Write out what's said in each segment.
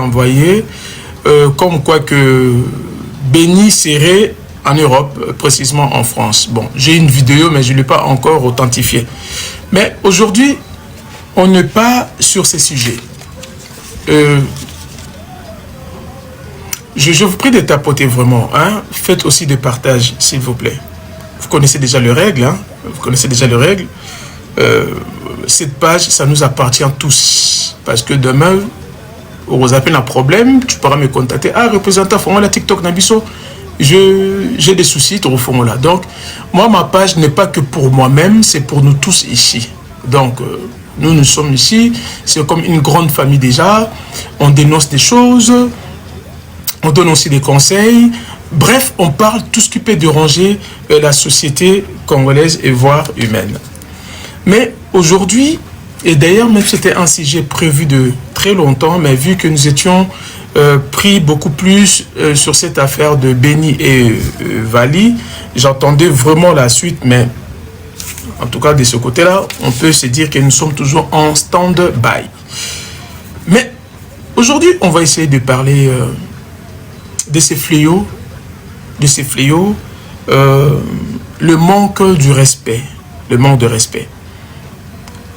envoyé comme quoi que Béni serait en Europe, précisément en France. Bon, j'ai une vidéo, mais je ne l'ai pas encore authentifiée. Mais aujourd'hui, on n'est pas sur ces sujets. Je vous prie de tapoter vraiment. Hein? Faites aussi des partages, s'il vous plaît. Vous connaissez déjà les règles. Hein? Vous connaissez déjà les règles. Cette page, ça nous appartient tous. Parce que demain, vous appelez un problème, tu pourras me contacter. Ah, représentant, formula TikTok Nabiso, j'ai des soucis, au formula. Donc, moi, ma page n'est pas que pour moi-même, c'est pour nous tous ici. Donc, nous sommes ici, c'est comme une grande famille déjà. On dénonce des choses, on donne aussi des conseils. Bref, on parle tout ce qui peut déranger la société congolaise et voire humaine. Mais aujourd'hui, et d'ailleurs, même c'était un sujet prévu de très longtemps, mais vu que nous étions pris beaucoup plus sur cette affaire de Béni et Vali, j'attendais vraiment la suite, mais en tout cas de ce côté-là, on peut se dire que nous sommes toujours en stand-by. Mais aujourd'hui, on va essayer de parler de ces fléaux, le manque du respect, le manque de respect.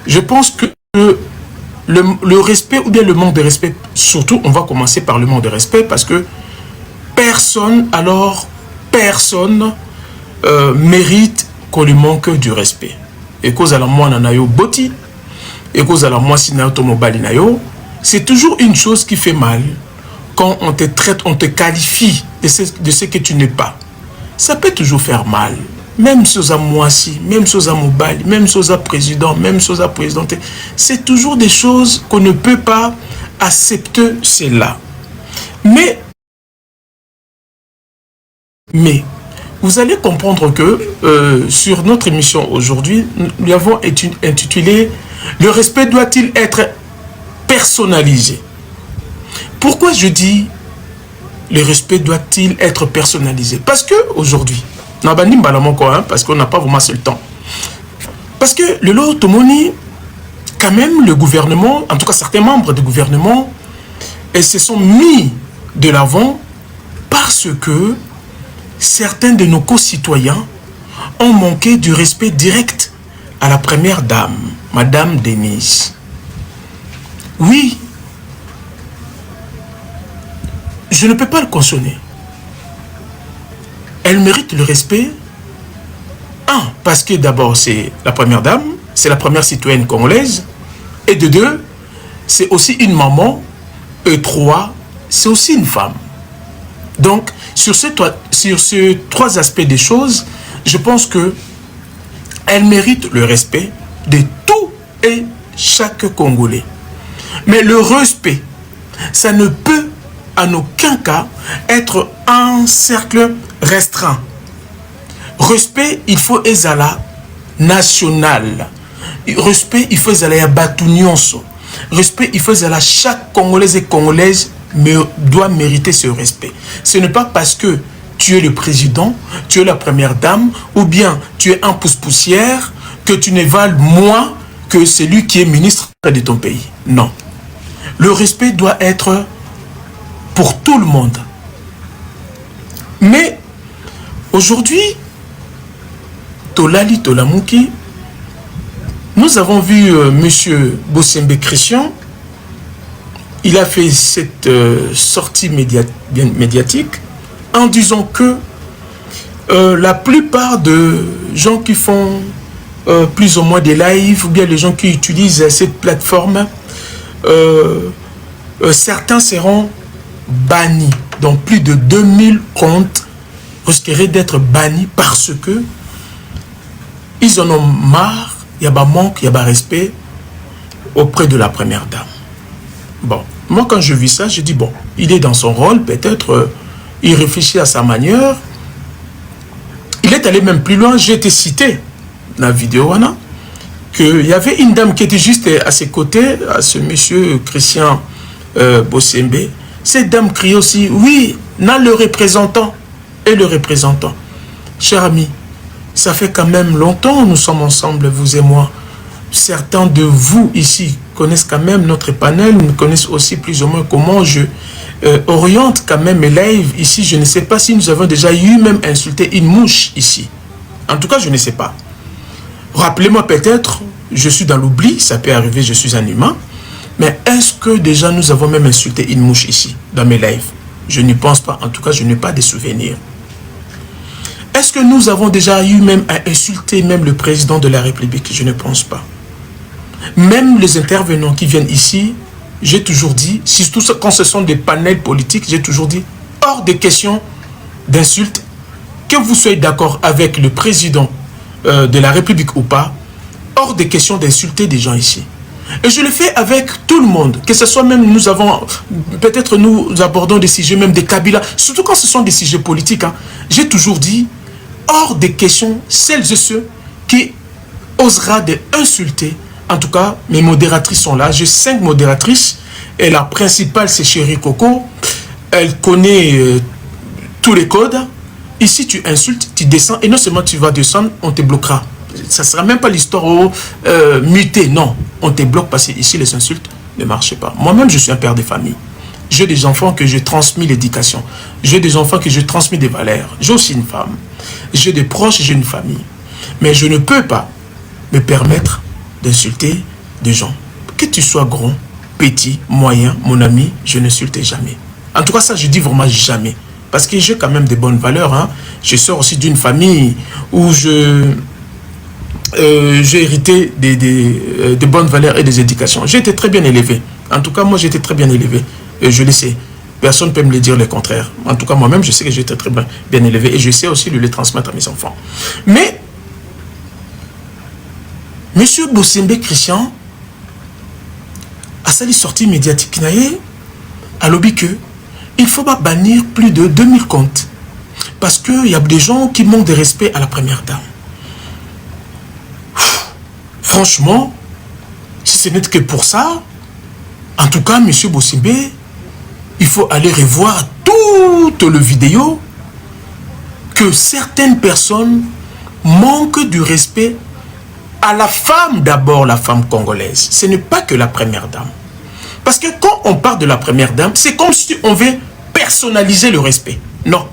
Je pense que le respect ou bien le manque de respect, surtout on va commencer par le manque de respect parce que personne mérite qu'on lui manque du respect. Et cause à la moi nanayo boti, et cause à la moi sinayo tomobali nayo, c'est toujours une chose qui fait mal quand on te traite, on te qualifie de ce que tu n'es pas. Ça peut toujours faire mal. Même chose à moi si, même chose à Mobali, même chose à président, même chose à présidente. C'est toujours des choses qu'on ne peut pas accepter cela. Mais vous allez comprendre que sur notre émission aujourd'hui, nous avons intitulé « Le respect doit-il être personnalisé ?» Pourquoi je dis « Le respect doit-il être personnalisé ?» Parce que aujourd'hui, parce qu'on n'a pas vraiment le temps. Parce que le lot Tomoni, quand même, le gouvernement, en tout cas certains membres du gouvernement, se sont mis de l'avant parce que certains de nos concitoyens ont manqué du respect direct à la première dame, Madame Denise. Oui, je ne peux pas le cautionner. Elle mérite le respect. Un, parce que d'abord, c'est la première dame, c'est la première citoyenne congolaise. Et de deux, c'est aussi une maman. Et trois, c'est aussi une femme. Donc, sur ces trois aspects des choses, je pense que elle mérite le respect de tout et chaque Congolais. Mais le respect, ça ne peut en aucun cas être un cercle restreint. Respect, il faut ezala national. Respect, il faut ezala batunions. Respect, il faut ezala chaque Congolais et Congolaise doit mériter ce respect. Ce n'est pas parce que tu es le président, tu es la première dame, ou bien tu es un pousse-poussière, que tu ne vales moins que celui qui est ministre de ton pays. Non. Le respect doit être pour tout le monde. Mais aujourd'hui, Tolali Tolamouki, nous avons vu M. Bossembe Christian, il a fait cette sortie médiatique en disant que la plupart de gens qui font plus ou moins des lives, ou bien les gens qui utilisent cette plateforme, certains seront bannis. Donc plus de 2000 comptes risqueraient d'être bannis parce que ils en ont marre, il y a un manque, il y a un respect auprès de la première dame. Bon, moi quand je vis ça, je dis bon, il est dans son rôle, peut-être il réfléchit à sa manière. Il est allé même plus loin, j'ai été cité dans la vidéo, qu'il y avait une dame qui était juste à ses côtés, à ce monsieur Christian Bossembe. Cette dame criait aussi, oui, n'a le représentant et le représentant. Cher ami, ça fait quand même longtemps nous sommes ensemble, vous et moi. Certains de vous ici connaissent quand même notre panel, nous connaissent aussi plus ou moins comment je oriente quand même mes lives ici. Je ne sais pas si nous avons déjà eu même insulté une mouche ici. En tout cas, je ne sais pas. Rappelez-moi peut-être, je suis dans l'oubli, ça peut arriver, je suis un humain. Mais est-ce que déjà nous avons même insulté une mouche ici, dans mes lives? Je n'y pense pas, en tout cas, je n'ai pas de souvenirs. Est-ce que nous avons déjà eu même à insulter même le président de la République? Je ne pense pas. Même les intervenants qui viennent ici, j'ai toujours dit, surtout quand ce sont des panels politiques, j'ai toujours dit, hors de question d'insultes, que vous soyez d'accord avec le président de la République ou pas, hors de question d'insulter des gens ici. Et je le fais avec tout le monde, que ce soit même nous avons, peut-être nous abordons des sujets, même des Kabila, surtout quand ce sont des sujets politiques, hein, j'ai toujours dit, hors des questions, celles et ceux qui osera d'insulter. En tout cas, mes modératrices sont là, j'ai 5 modératrices, et la principale c'est Chérie Coco, elle connaît tous les codes. Ici tu insultes, tu descends, et non seulement tu vas descendre, on te bloquera. Ça ne sera même pas l'histoire mutée, non. On te bloque parce que ici les insultes ne marchent pas. Moi-même, je suis un père de famille. J'ai des enfants que je transmets l'éducation. J'ai des enfants que je transmets des valeurs. J'ai aussi une femme. J'ai des proches, j'ai une famille. Mais je ne peux pas me permettre d'insulter des gens. Que tu sois grand, petit, moyen, mon ami, je n'insulte jamais. En tout cas, ça, je dis vraiment jamais. Parce que j'ai quand même des bonnes valeurs. Hein. Je sors aussi d'une famille où j'ai hérité des bonnes valeurs et des éducations. J'ai été très bien élevé. En tout cas, moi, j'ai été très bien élevé. Et je le sais. Personne ne peut me le dire le contraire. En tout cas, moi-même, je sais que j'ai été très bien élevé. Et je sais aussi de le transmettre à mes enfants. Mais, M. Bossembe Christian, à sa sortie médiatique, a lobby que il faut pas bannir plus de 2000 comptes. Parce qu'il y a des gens qui manquent de respect à la première dame. Franchement, si ce n'est que pour ça, en tout cas, M. Bossembe, il faut aller revoir toute le vidéo que certaines personnes manquent du respect à la femme d'abord, la femme congolaise. Ce n'est pas que la première dame. Parce que quand on parle de la première dame, c'est comme si on veut personnaliser le respect. Non.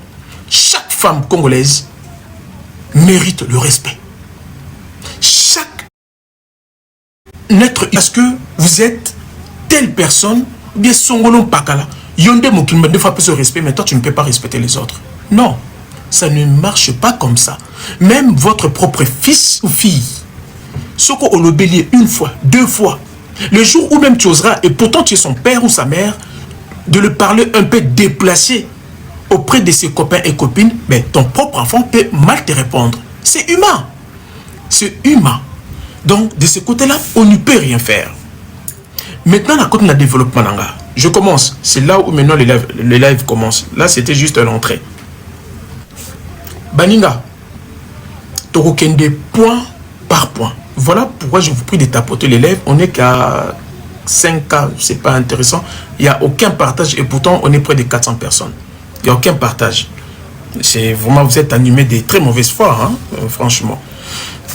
Chaque femme congolaise mérite le respect. Chaque être, parce que vous êtes telle personne, bien songolon pakala. Yonde mokilma deux fois plus de respect, mais toi tu ne peux pas respecter les autres. Non. Ça ne marche pas comme ça. Même votre propre fils ou fille, ce qu'on l'obélit une fois, 2 fois, le jour où même tu oseras, et pourtant tu es son père ou sa mère, de le parler un peu déplacé auprès de ses copains et copines, mais ton propre enfant peut mal te répondre. C'est humain. C'est humain. Donc, de ce côté-là, on ne peut rien faire. Maintenant, la côté de développement, je commence. C'est là où maintenant les lives commencent. Là, c'était juste l'entrée. Baninga, Torokende point par point. Voilà pourquoi je vous prie de tapoter les lèvres. On n'est qu'à 5K, c'est pas intéressant. Il n'y a aucun partage et pourtant on est près de 400 personnes. Il n'y a aucun partage. C'est vraiment, vous êtes animé de très mauvaises foi, hein, franchement.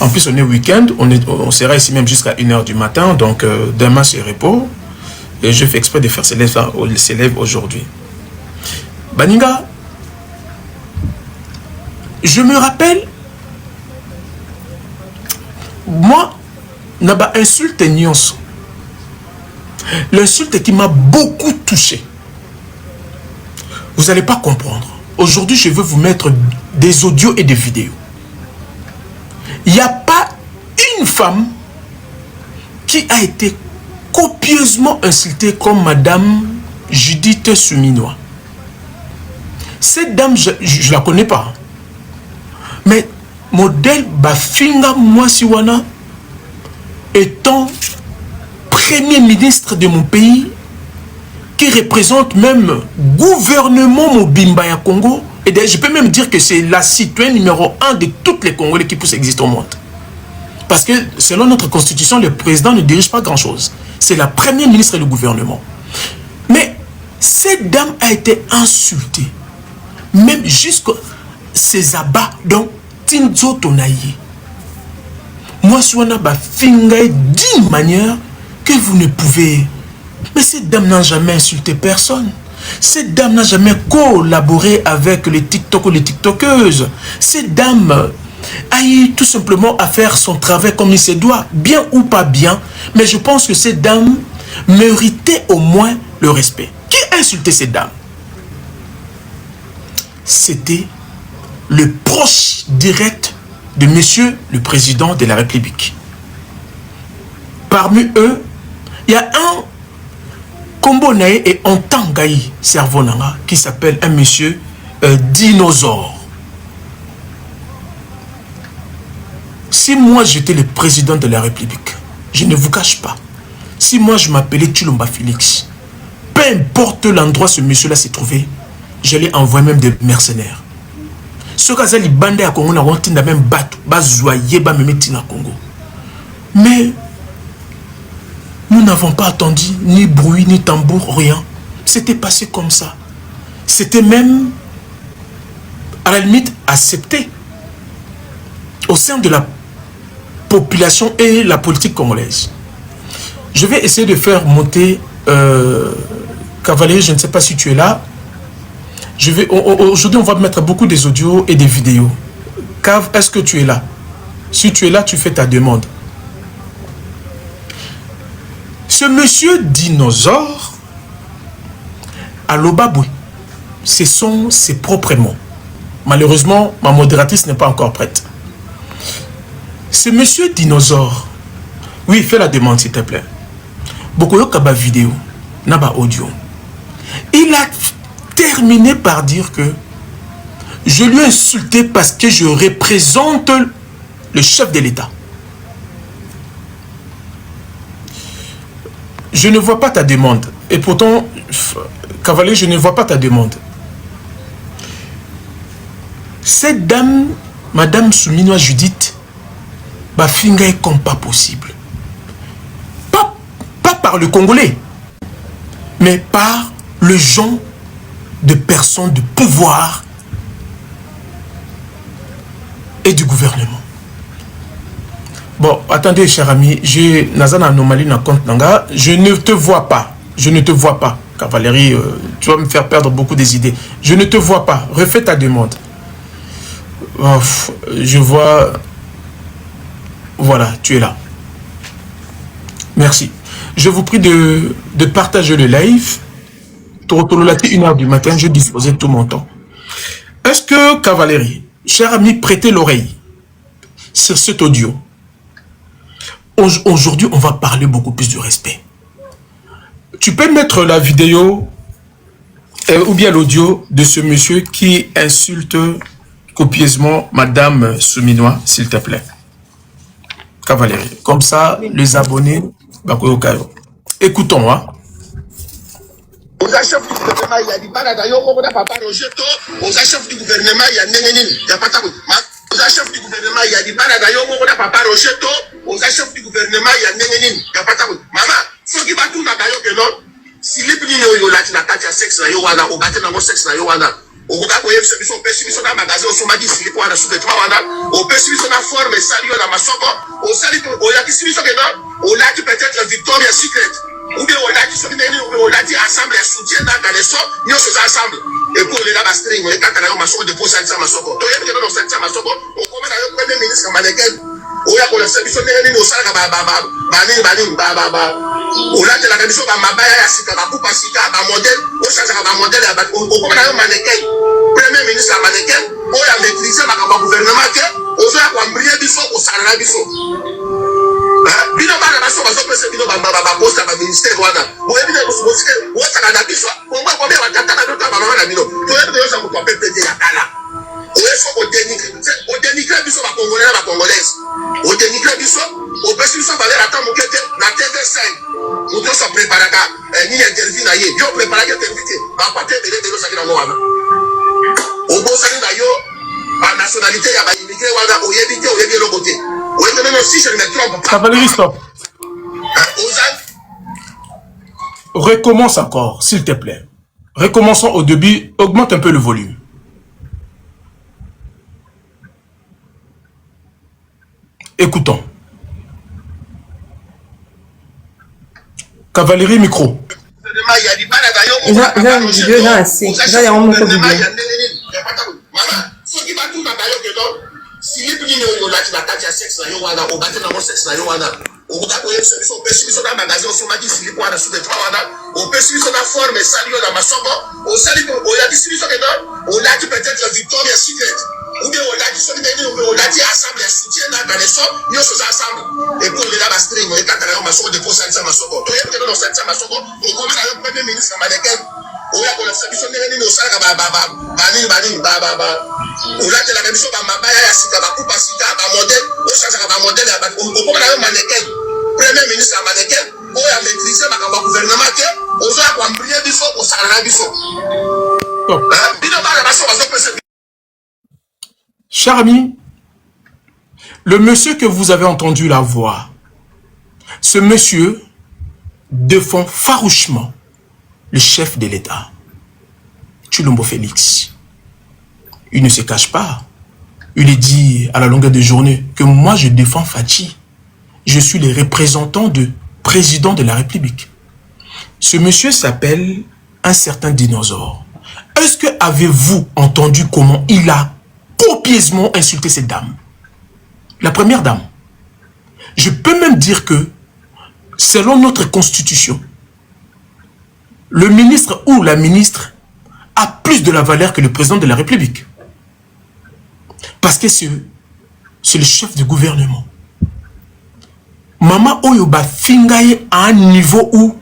En plus, on est week-end, on sera ici même jusqu'à 1h du matin, donc demain c'est repos. Et je fais exprès de faire ces lèvres aujourd'hui. Baninga, je me rappelle, moi, Naba insulte Nyonso. L'insulte qui m'a beaucoup touché. Vous n'allez pas comprendre. Aujourd'hui, je veux vous mettre des audios et des vidéos. Il n'y a pas une femme qui a été copieusement insultée comme Madame Judith Souminois. Cette dame, je ne la connais pas. Mais modèle Bafinga Mwasiwana étant premier ministre de mon pays, qui représente même gouvernement Mobimba ya Congo, et je peux même dire que c'est la citoyenne numéro 1 de toutes les Congolais qui puissent exister au monde. Parce que selon notre constitution, le président ne dirige pas grand-chose. C'est la première ministre du gouvernement. Mais cette dame a été insultée. Même jusqu'à ses abats, donc Tinzo Tonaye. Moi, je suis d'une manière que vous ne pouvez... Mais cette dame n'a jamais insulté personne. Cette dame n'a jamais collaboré avec les TikTok ou les TikTokeuses. Cette dame a eu tout simplement à faire son travail comme il se doit, bien ou pas bien. Mais je pense que cette dame méritait au moins le respect. Qui a insulté cette dame? C'était le proche direct de monsieur le président de la République. Parmi eux, il y a un Kombonae et Ontangaï Servonanga qui s'appelle un monsieur dinosaure. Si moi j'étais le président de la République, je ne vous cache pas, si moi je m'appelais Tshilomba Félix, peu importe l'endroit où ce monsieur-là s'est trouvé, j'allais envoyer même des mercenaires. Ce cas-là, les bandits à Congo n'ont pas même battu, bazoyer, bamemeti na Congo. Mais nous n'avons pas attendu ni bruit, ni tambour, rien. C'était passé comme ça. C'était même, à la limite, accepté au sein de la population et la politique congolaise. Je vais essayer de faire monter Cavalier, je ne sais pas si tu es là. Aujourd'hui, on va mettre beaucoup des audios et des vidéos. Cav, est-ce que tu es là? Si tu es là, tu fais ta demande. Ce monsieur dinosaure, à l'Obaboué, ce sont ses propres mots. Malheureusement, ma modératrice n'est pas encore prête. Ce monsieur dinosaure, oui, fais la demande s'il te plaît. Beaucoup de vidéo, naba audio. Il a terminé par dire que je lui ai insulté parce que je représente le chef de l'État. Je ne vois pas ta demande. Et pourtant, Cavalier, je ne vois pas ta demande. Cette dame, Madame Souminois Judith, bah finga comme pas possible. Pas par le Congolais, mais par le genre de personnes de pouvoir et du gouvernement. Bon, attendez, cher ami, j'ai Nazana anomalie na compte nanga. Je ne te vois pas. Je ne te vois pas. Cavalerie, tu vas me faire perdre beaucoup des idées. Je ne te vois pas. Refais ta demande. Oh, je vois. Voilà, tu es là. Merci. Je vous prie de partager le live. Torotololati 1h du matin, je disposais tout mon temps. Est-ce que, Cavalerie, cher ami, prêtez l'oreille sur cet audio. Aujourd'hui, on va parler beaucoup plus du respect. Tu peux mettre la vidéo ou bien l'audio de ce monsieur qui insulte copieusement Madame Souminois, s'il te plaît. Cavalerie. Comme ça, les abonnés, écoutons, hein. Aux chefs du gouvernement, il y a des balades, on a papa Roger, aux chefs du gouvernement, il y a Nénénine, il n'y a pas de aux chefs du gouvernement, il y a des balades, on a papa Roger, aux chefs du gouvernement, il y a Nénénine, il n'y a pas de maman, ce qui va tout dans que non, si les plus yo là, tu n'as pas de sexe, au bâtiment dans mon sexe, au cas où il y a une perception dans le magasin, au sommet d'ici, pour la sous-vêtement, au perception dans la forme, salut dans ma soco, au salut, au la distribution que non, au là, tu peux être Victoria Secret. Ou bien on a dit on a dit ensemble et soutien dans les sons, nous sommes ensemble. Et pour les là string, on est quand on a ma soco de poser ça ma soco. Donc il y a des gens qui ma soco, on commence à le premier ministre mannequin. On a pour le service on est au salga ba. On a de la commission ba mabaya ya sika ba coupa sika ba modèle, on change ba modèle on commence à mannequin. Premier ministre mannequin, on a maîtrisé ma gouvernement que on va quoi briller biso au salga biso. Bino bana baso baso pese bino ba poste ba ministère wana o ebine ko sike o taka na biso o ngwa ko be ba tata na dota ba mama bino to ebine yo sa ko pepete ya kala o eso o dénigrer biso ba congolais ba congolaise o dénigrer biso o pese biso ba lera ta mukete na TV5 o to so préparer ka ni interview na ye yo préparer que t'inviter ba pa te bele de lo sa kina no wana o bo sa na yo ba nationalité ya ba immigré wana o yebite o yebi lo côté. Oui, non, si je ne me trompe pas. Cavalerie, stop. Recommence encore, s'il te plaît. Recommençons au début. Augmente un peu le volume. Aux Cavalerie micro. ou bien on a dit on a dit ensemble les soutiens dans les sons nous sommes ensemble et pour les là string on est quand on a massacre de pour ça massacre to yé que dans ça massacre on commence à premier ministre américain on a qu'on a fait mission nene no sala bani on a la même chose ba mabaya ya sika ba coupa sika ba modèle on change ba modèle ya ba on commence à mannequin premier ministre américain on a maîtrisé ba gouvernement que on va quoi prier biso on sala biso Cher ami, le monsieur que vous avez entendu la voix, ce monsieur défend farouchement le chef de l'État, Tshilombo Félix. Il ne se cache pas. Il est dit à la longueur de journée que moi je défends Fachi. Je suis le représentant du président de la République. Ce monsieur s'appelle un certain dinosaure. Est-ce que avez-vous entendu comment il a copieusement insulté cette dame? La première dame. Je peux même dire que, selon notre constitution, le ministre ou la ministre a plus de la valeur que le président de la République. Parce que c'est le chef du gouvernement. Maman Oyoba Fingaye à un niveau où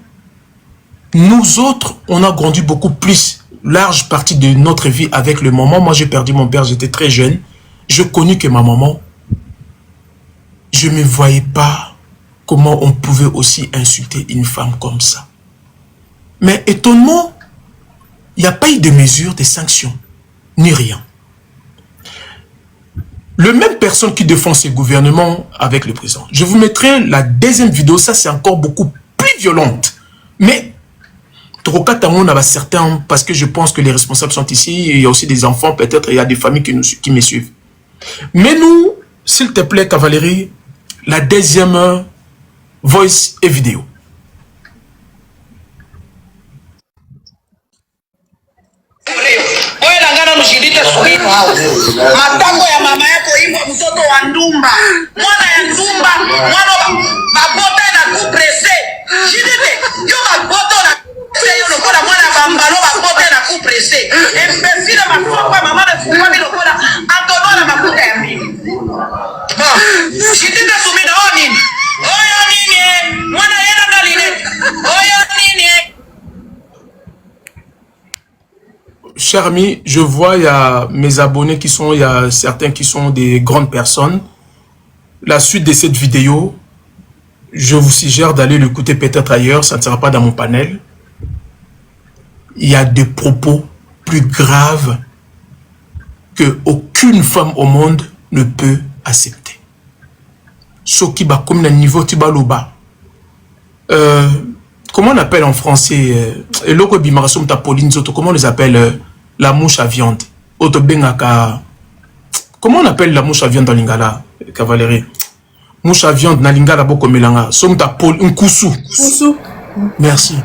nous autres, on a grandi beaucoup plus. Large partie de notre vie avec le moment. Moi, j'ai perdu mon père, j'étais très jeune. Je connus que ma maman, je ne me voyais pas comment on pouvait aussi insulter une femme comme ça. Mais étonnement, il n'y a pas eu de mesure, de sanctions, ni rien. Le même personne qui défend ce gouvernement avec le président. Je vous mettrai la deuxième vidéo, ça c'est encore beaucoup plus violente. Mais certains, parce que je pense que les responsables sont ici, il y a aussi des enfants, peut-être il y a des familles qui me suivent. Mais nous, s'il te plaît, Cavalerie, la deuxième voice et vidéo. Matango ya mama yako hivyo mtoto wa ndumba mwana ya ndumba mwana babota na kupresse jidite yo babota na yo lokola mwana bambalo babota na kupresse imbécile mafupa mama de fupa bi lokola atodona mafuta ya mimi jidite sumina onini oyo nini mwana yena galine oyo nini. Cher ami, je vois, il y a mes abonnés qui sont, il y a certains qui sont des grandes personnes. La suite de cette vidéo, je vous suggère d'aller l'écouter peut-être ailleurs, ça ne sera pas dans mon panel. Il y a des propos plus graves que aucune femme au monde ne peut accepter. Ce qui va comme un niveau tibaloba. Comment on appelle en français comment on les appelle la mouche à viande? Comment on appelle la mouche à viande dans Lingala, Cavalerie? Mouche à viande dans Lingala, Bokomelanga. Merci.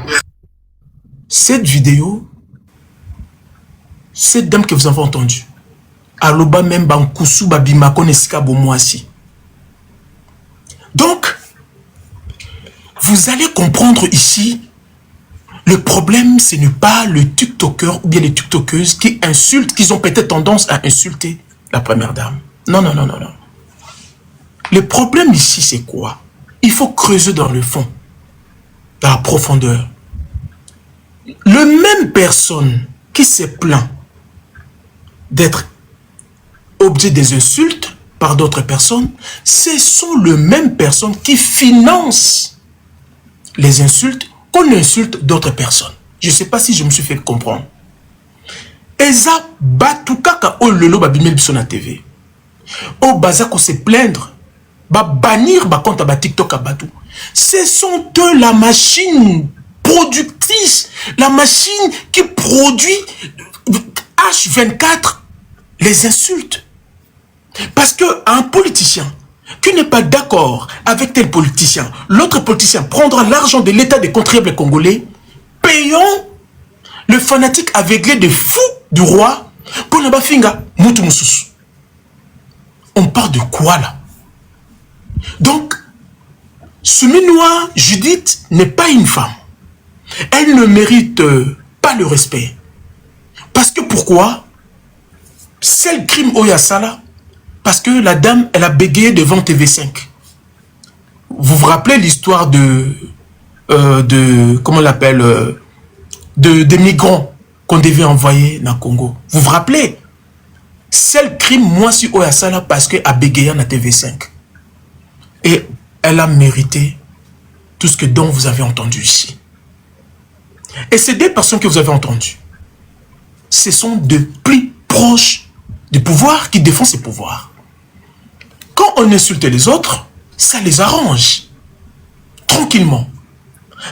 Cette vidéo, cette dame que vous avez entendue, Aloba même Bankusu Babima Konesika Bomouassi. Donc, vous allez comprendre ici, le problème, ce n'est pas le TikToker ou bien les TikTokeuses qui insultent, qui ont peut-être tendance à insulter la première dame. Non, non, non, non, non. Le problème ici, c'est quoi? Il faut creuser dans le fond, dans la profondeur. Le même personne qui se plaint d'être objet des insultes par d'autres personnes, ce sont les mêmes personnes qui financent les insultes qu'on insulte d'autres personnes. Je ne sais pas si je me suis fait comprendre. Eza batukaka o lelo babimel biso na TV. O bazako se plaindre, ba bannir ba compte ba TikTok à batou. Ce sont eux la machine productrice, la machine qui produit H24 les insultes. Parce que un politicien, qui n'est pas d'accord avec tel politicien, l'autre politicien prendra l'argent de l'État des contribuables congolais, payant le fanatique aveuglé de fou du roi pour ne pas finga mutu mususu. On parle de quoi là? Donc, Souminoua Judith n'est pas une femme. Elle ne mérite pas le respect. Parce que pourquoi? C'est le crime Oyasala. Parce que la dame, elle a bégayé devant TV5. Vous vous rappelez l'histoire de comment on l'appelle, des migrants qu'on devait envoyer dans le Congo. Vous vous rappelez? C'est le crime, moi, si Oyasala, parce qu'elle a bégayé dans TV5. Et elle a mérité tout ce dont vous avez entendu ici. Et ces deux personnes que vous avez entendues, ce sont de plus proches du pouvoir qui défendent ces pouvoirs. Quand on insulte les autres, ça les arrange. Tranquillement.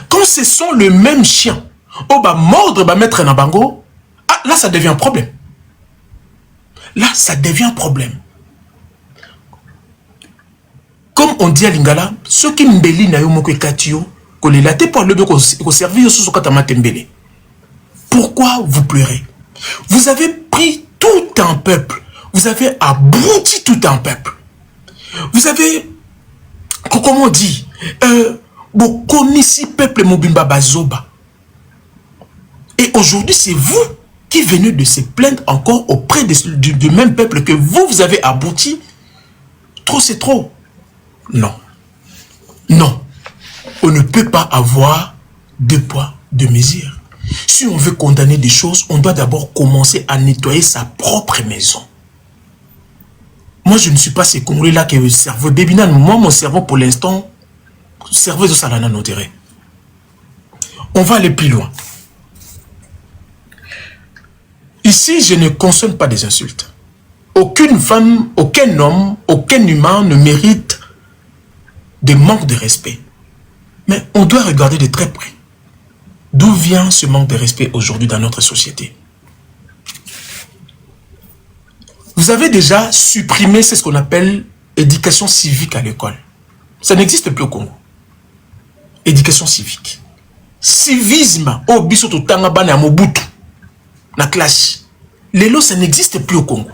Quand ce sont le même chien, on va mordre, va mettre un bango, ah, là ça devient un problème. Là ça devient un problème. Comme on dit à Lingala, ceux qui mbeli na yo moko ekatio, ko le laté pour le ko servir sous katama tembele. Pourquoi vous pleurez? Vous avez pris tout un peuple. Vous avez abruti tout un peuple. Vous avez, comment on dit, commissi peuple mobimba bazoba. Et aujourd'hui, c'est vous qui venez de se plaindre encore auprès du même peuple que vous avez abouti. Trop, c'est trop. Non. Non. On ne peut pas avoir deux poids, deux mesures. Si on veut condamner des choses, on doit d'abord commencer à nettoyer sa propre maison. Moi, je ne suis pas ces Congolais-là qui ont le cerveau bébinan. Moi, mon cerveau, pour l'instant, cerveau de Salana n'intérêt. On va aller plus loin. Ici, je ne consomme pas des insultes. Aucune femme, aucun homme, aucun humain ne mérite de manque de respect. Mais on doit regarder de très près. D'où vient ce manque de respect aujourd'hui dans notre société? Vous avez déjà supprimé ce qu'on appelle éducation civique à l'école. Ça n'existe plus au Congo. Éducation civique. Civisme, au biso to tanga bana ya Mobutu, na classe. Lelo, ça n'existe plus au Congo.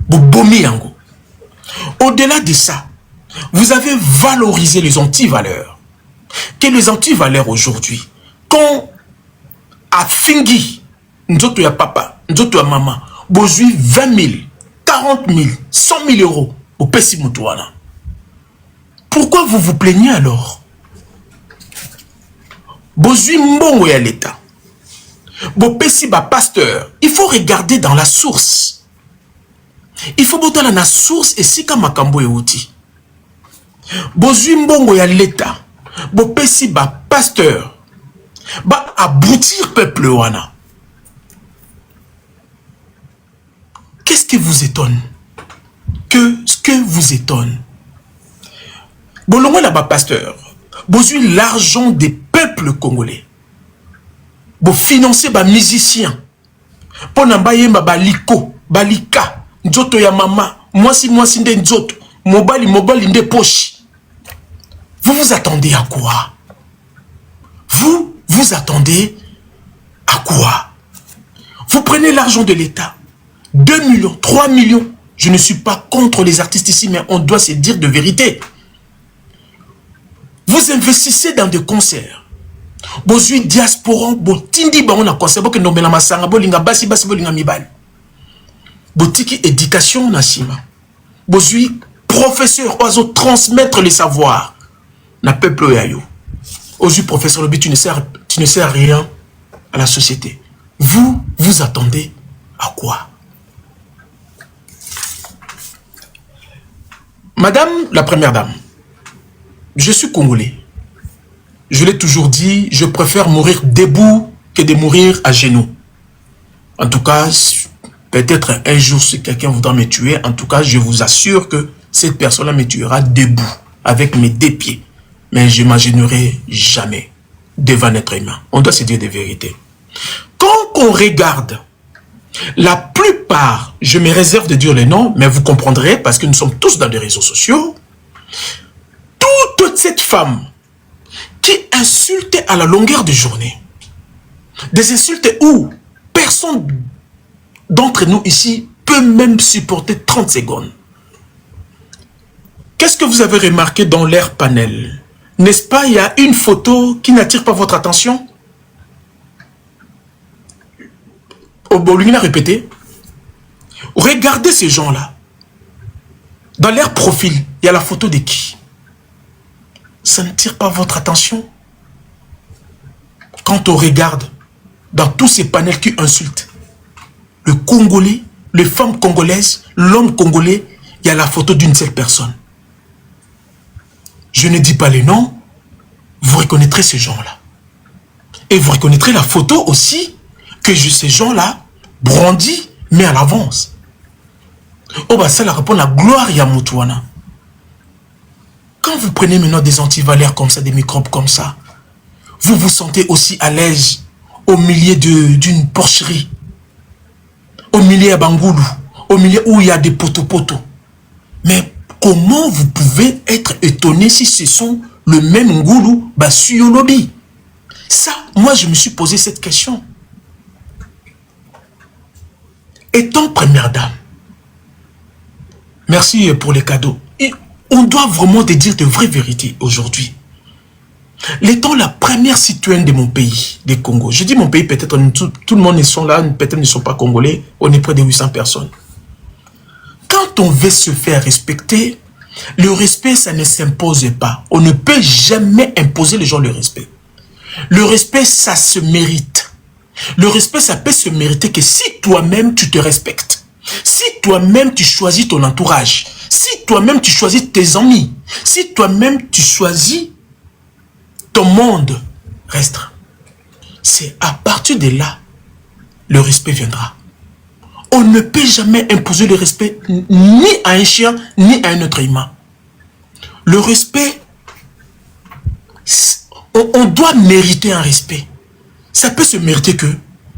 Bobomi yango. Au-delà de ça, vous avez valorisé les antivaleurs. Que les antivaleurs aujourd'hui, quand à Fingi, nzoto ya papa, nzoto ya maman, bozui 20 000, 40 000, 100 000 euros au Pessi Moutouana. Pourquoi vous vous plaignez alors? Bozui mbongo ya l'État. Bo Pessi ba pasteur. Il faut regarder dans la source. Il faut botter dans la source et si comme makambo euti. Bozui mbongo ya l'État. Bo Pessi ba pasteur. Ba aboutir peuple wana. Qu'est-ce qui vous étonne? Ce que vous étonne? Bolongo là-bas, pasteur. Besoin l'argent des peuples congolais. Bo financer ba musiciens. Pour n'embayer ba liko, balika, nzoto ya mama, moi si nde nzoto, mobali nde poche. Vous vous attendez à quoi? Vous attendez à quoi? Vous prenez l'argent de l'État. 2 millions, 3 millions. Je ne suis pas contre les artistes ici, mais on doit se dire de vérité. Vous investissez dans des concerts. Bozui diaspora, botindi ba on a concert, bo ke ndombela masanga, bolinga basi bolinga mibali. Botiki éducation na sima. Bozui professeur, oiseau transmettre les savoirs. Na peuple yayo. Bozui professeur, le but tu ne sers à rien à la société. Vous attendez à quoi? Madame la première dame, je suis congolais. Je l'ai toujours dit, je préfère mourir debout que de mourir à genoux. En tout cas, peut-être un jour si quelqu'un voudra me tuer, en tout cas, je vous assure que cette personne-là me tuera debout, avec mes deux pieds. Mais je ne m'agenouillerai jamais devant un être humain. On doit se dire des vérités. Quand on regarde la plupart je me réserve de dire les noms, mais vous comprendrez parce que nous sommes tous dans les réseaux sociaux. Toute cette femme qui insulte à la longueur de journée, des insultes où personne d'entre nous ici peut même supporter 30 secondes. Qu'est-ce que vous avez remarqué dans leur panel? N'est-ce pas, il y a une photo qui n'attire pas votre attention? Obolini a répété. Regardez ces gens-là. Dans leur profil, il y a la photo de qui? Ça ne tire pas votre attention? Quand on regarde dans tous ces panels qui insultent le Congolais, les femmes congolaises, l'homme congolais, il y a la photo d'une seule personne. Je ne dis pas les noms, vous reconnaîtrez ces gens-là. Et vous reconnaîtrez la photo aussi que ces gens-là brandis, mais à l'avance. Oh bah ça la répond la gloire ya Moutouana. Quand vous prenez maintenant des antivalaires comme ça, des microbes comme ça, vous vous sentez aussi à l'aise au milieu d'une porcherie, au milieu à Bangoulou, au milieu où il y a des poteaux-poteaux. Mais comment vous pouvez être étonné si ce sont le même Ngoulou, Basuyolobi? Ça, moi je me suis posé cette question. Étant première dame, merci pour les cadeaux. Et on doit vraiment te dire de vraies vérités aujourd'hui. L'étant la première citoyenne de mon pays, des Congo. Je dis mon pays, peut-être tout le monde sont là, peut-être ne sont pas congolais. On est près de 800 personnes. Quand on veut se faire respecter, le respect, ça ne s'impose pas. On ne peut jamais imposer les gens le respect. Le respect, ça se mérite. Le respect, ça peut se mériter que si toi-même, tu te respectes. Si toi-même, tu choisis ton entourage. Si toi-même, tu choisis tes amis. Si toi-même, tu choisis ton monde restreint. C'est à partir de là, le respect viendra. On ne peut jamais imposer le respect ni à un chien, ni à un être humain. Le respect, on doit mériter un respect. Ça peut se mériter que,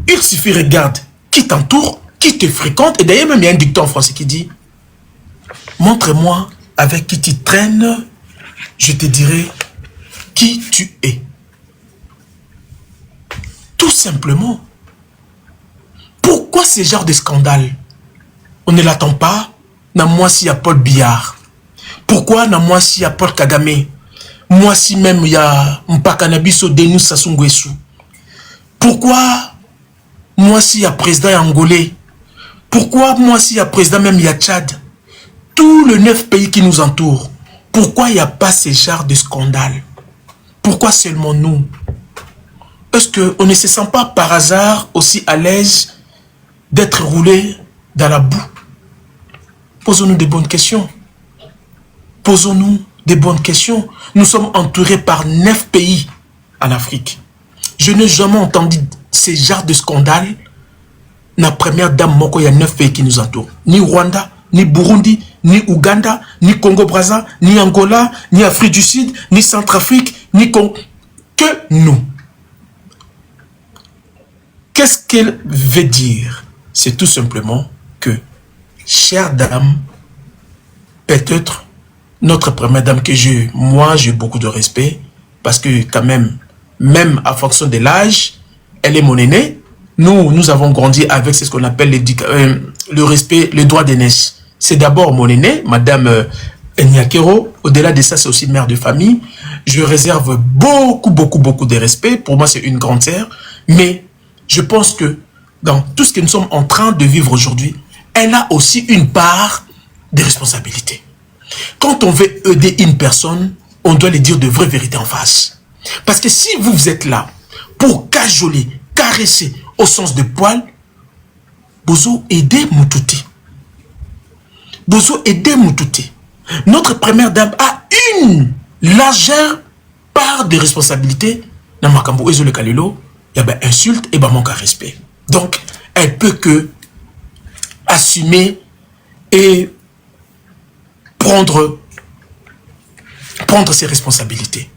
il suffit, regarde, qui t'entoure, qui te fréquente. Et d'ailleurs, même il y a un dicton en français qui dit, montre-moi avec qui tu traînes, je te dirai qui tu es. Tout simplement. Pourquoi ce genre de scandale? On ne l'attend pas. Na moi si y a Paul Biya. Pourquoi na moi si y a Paul Kagame? Moi si même il y a Mpakanabiso Denis Sassou Nguesso. Pourquoi moi si y a président angolais? Pourquoi moi si y a président même il y a Tchad? Tous les 9 pays qui nous entourent. Pourquoi il n'y a pas ce genre de scandale? Pourquoi seulement nous? Est-ce qu'on ne se sent pas par hasard aussi à l'aise d'être roulé dans la boue? Posons-nous des bonnes questions. Posons-nous des bonnes questions. Nous sommes entourés par 9 pays en Afrique. Je n'ai jamais entendu ce genre de scandale. La première dame, Moko, il y a 9 pays qui nous entourent. Ni Rwanda, ni Burundi, ni Ouganda, ni Congo-Brazza, ni Angola, ni Afrique du Sud, ni Centrafrique, ni Congo. Que nous. Qu'est-ce qu'elle veut dire? C'est tout simplement que, chère dame, peut-être notre première dame que moi j'ai beaucoup de respect, parce que quand même à fonction de l'âge, elle est mon aînée. Nous avons grandi avec ce qu'on appelle le respect, le droit d'aînesse. C'est d'abord mon aînée, Madame Nyakero. Au-delà de ça, c'est aussi mère de famille. Je réserve beaucoup de respect. Pour moi, c'est une grande sœur. Mais je pense que dans tout ce que nous sommes en train de vivre aujourd'hui, elle a aussi une part de responsabilité. Quand on veut aider une personne, on doit lui dire de vraies vérités en face. Parce que si vous êtes là pour cajoler, caresser au sens de poil, vous aidez Moutouti. Vous aidez Moutouti. Notre première dame a une largeur part de responsabilité dans Makambo Ezole Kalilo. Il y a insulte et manque à respect. Donc, elle peut que assumer et prendre ses responsabilités.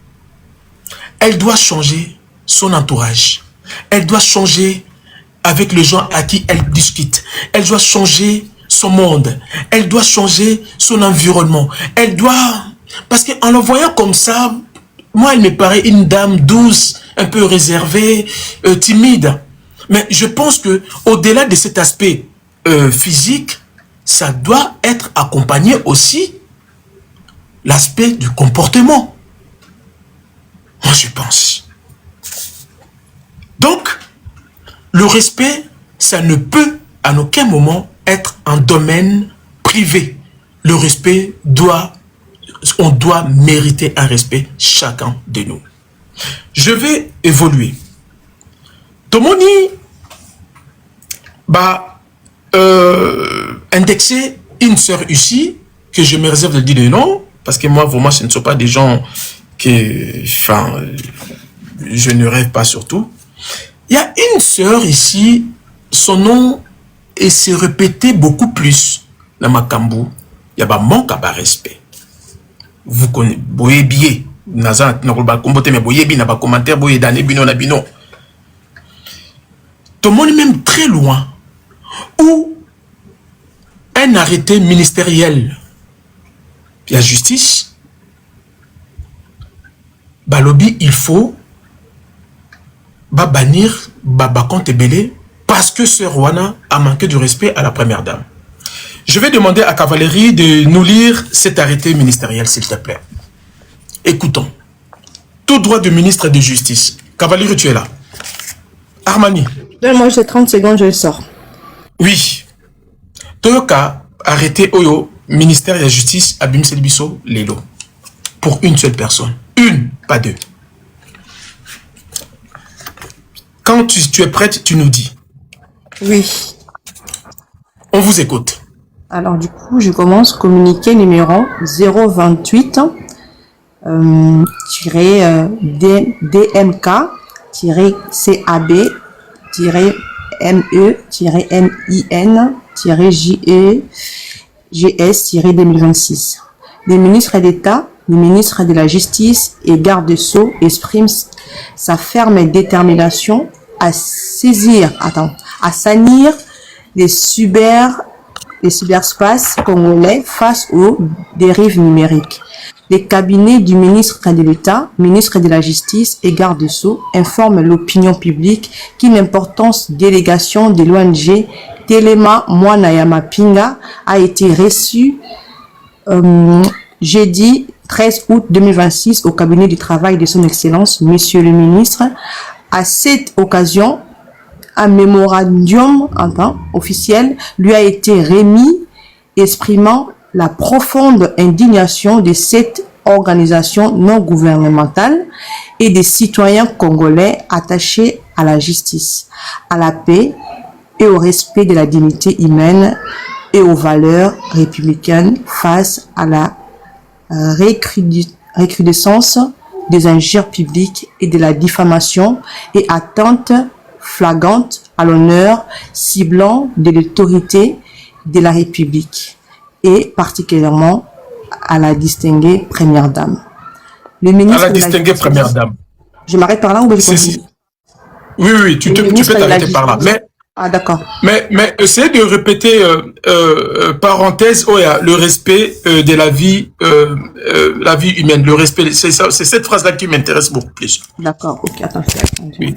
Elle doit changer son entourage. Elle doit changer avec les gens à qui elle discute. Elle doit changer son monde, elle doit changer son environnement, elle doit... Parce qu'en le voyant comme ça, moi, elle me paraît une dame douce, un peu réservée, timide. Mais je pense que au-delà de cet aspect physique, ça doit être accompagné aussi l'aspect du comportement. Moi, je pense. Donc, le respect, ça ne peut à aucun moment être un domaine privé. Le respect on doit mériter un respect chacun de nous. Je vais évoluer. Tomoni indexer une sœur ici, que je me réserve de dire le nom, parce que moi, vraiment, ce ne sont pas des gens que, enfin, je ne rêve pas surtout. Il y a une sœur ici, son nom s'est répété beaucoup plus dans Makambu. Il y a un manque à respect. Vous connaissez, boye bien, naza, n'akolba kombote mais boye bien, n'a pas commentaire, boye dané bino na bino. Tout le monde est même très loin, où un arrêté ministériel de la justice, balobi, il faut bannir Babakonte Belé parce que ce Rwanda a manqué de respect à la première dame. Je vais demander à Cavalerie de nous lire cet arrêté ministériel, s'il te plaît. Écoutons. Tout droit de ministre de justice. Cavalerie, tu es là. Armani. Moi, j'ai 30 secondes, je le sors. Oui. Toyoka, arrêté Oyo, ministère de la justice, Abim Selibiso, Lelo. Pour une seule personne. Une, pas deux. Quand tu es prête, tu nous dis. Oui. On vous écoute. Alors, du coup, je commence. Communiqué numéro 028 DMK CAB ME MIN GS 2026. Les ministres d'État, le ministre de la Justice et garde des Sceaux expriment sa ferme détermination à saisir, à salir les cyberspaces congolais face aux dérives numériques. Les cabinets du ministre de l'État, ministre de la Justice et garde des Sceaux informent l'opinion publique qu'une importante délégation de l'ONG Telema Mwanayama Pinga a été reçue jeudi 13 août 2026 au cabinet du travail de son Excellence, Monsieur le ministre. À cette occasion, un mémorandum officiel lui a été remis exprimant la profonde indignation de cette organisation non gouvernementale et des citoyens congolais attachés à la justice, à la paix et au respect de la dignité humaine et aux valeurs républicaines face à la recrudescence des injures publiques et de la diffamation et atteintes flagrantes à l'honneur ciblant de l'autorité de la République et particulièrement à la distinguée première dame. Le ministre à la distinguée première dame. Je m'arrête par là ou je continue? Oui, tu peux t'arrêter par là. Mais, ah, d'accord. Mais essayez de répéter, parenthèse, le respect de la vie humaine. Le respect, c'est cette phrase-là qui m'intéresse beaucoup plus. D'accord, ok, attends. Oui.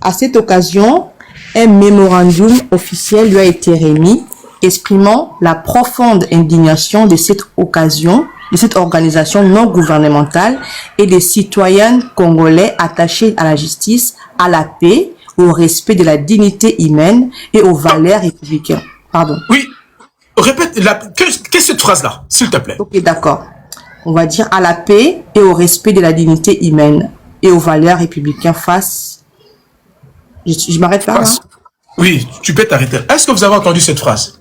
À cette occasion, un mémorandum officiel lui a été remis, exprimant la profonde indignation de cette occasion, de cette organisation non gouvernementale et des citoyens congolais attachés à la justice, à la paix, au respect de la dignité humaine et aux valeurs républicaines. Pardon. Oui, répète, qu'est-ce que cette phrase-là, s'il te plaît? Ok, d'accord. On va dire à la paix et au respect de la dignité humaine et aux valeurs républicaines face... Je m'arrête là, hein? Oui, tu peux t'arrêter. Est-ce que vous avez entendu cette phrase?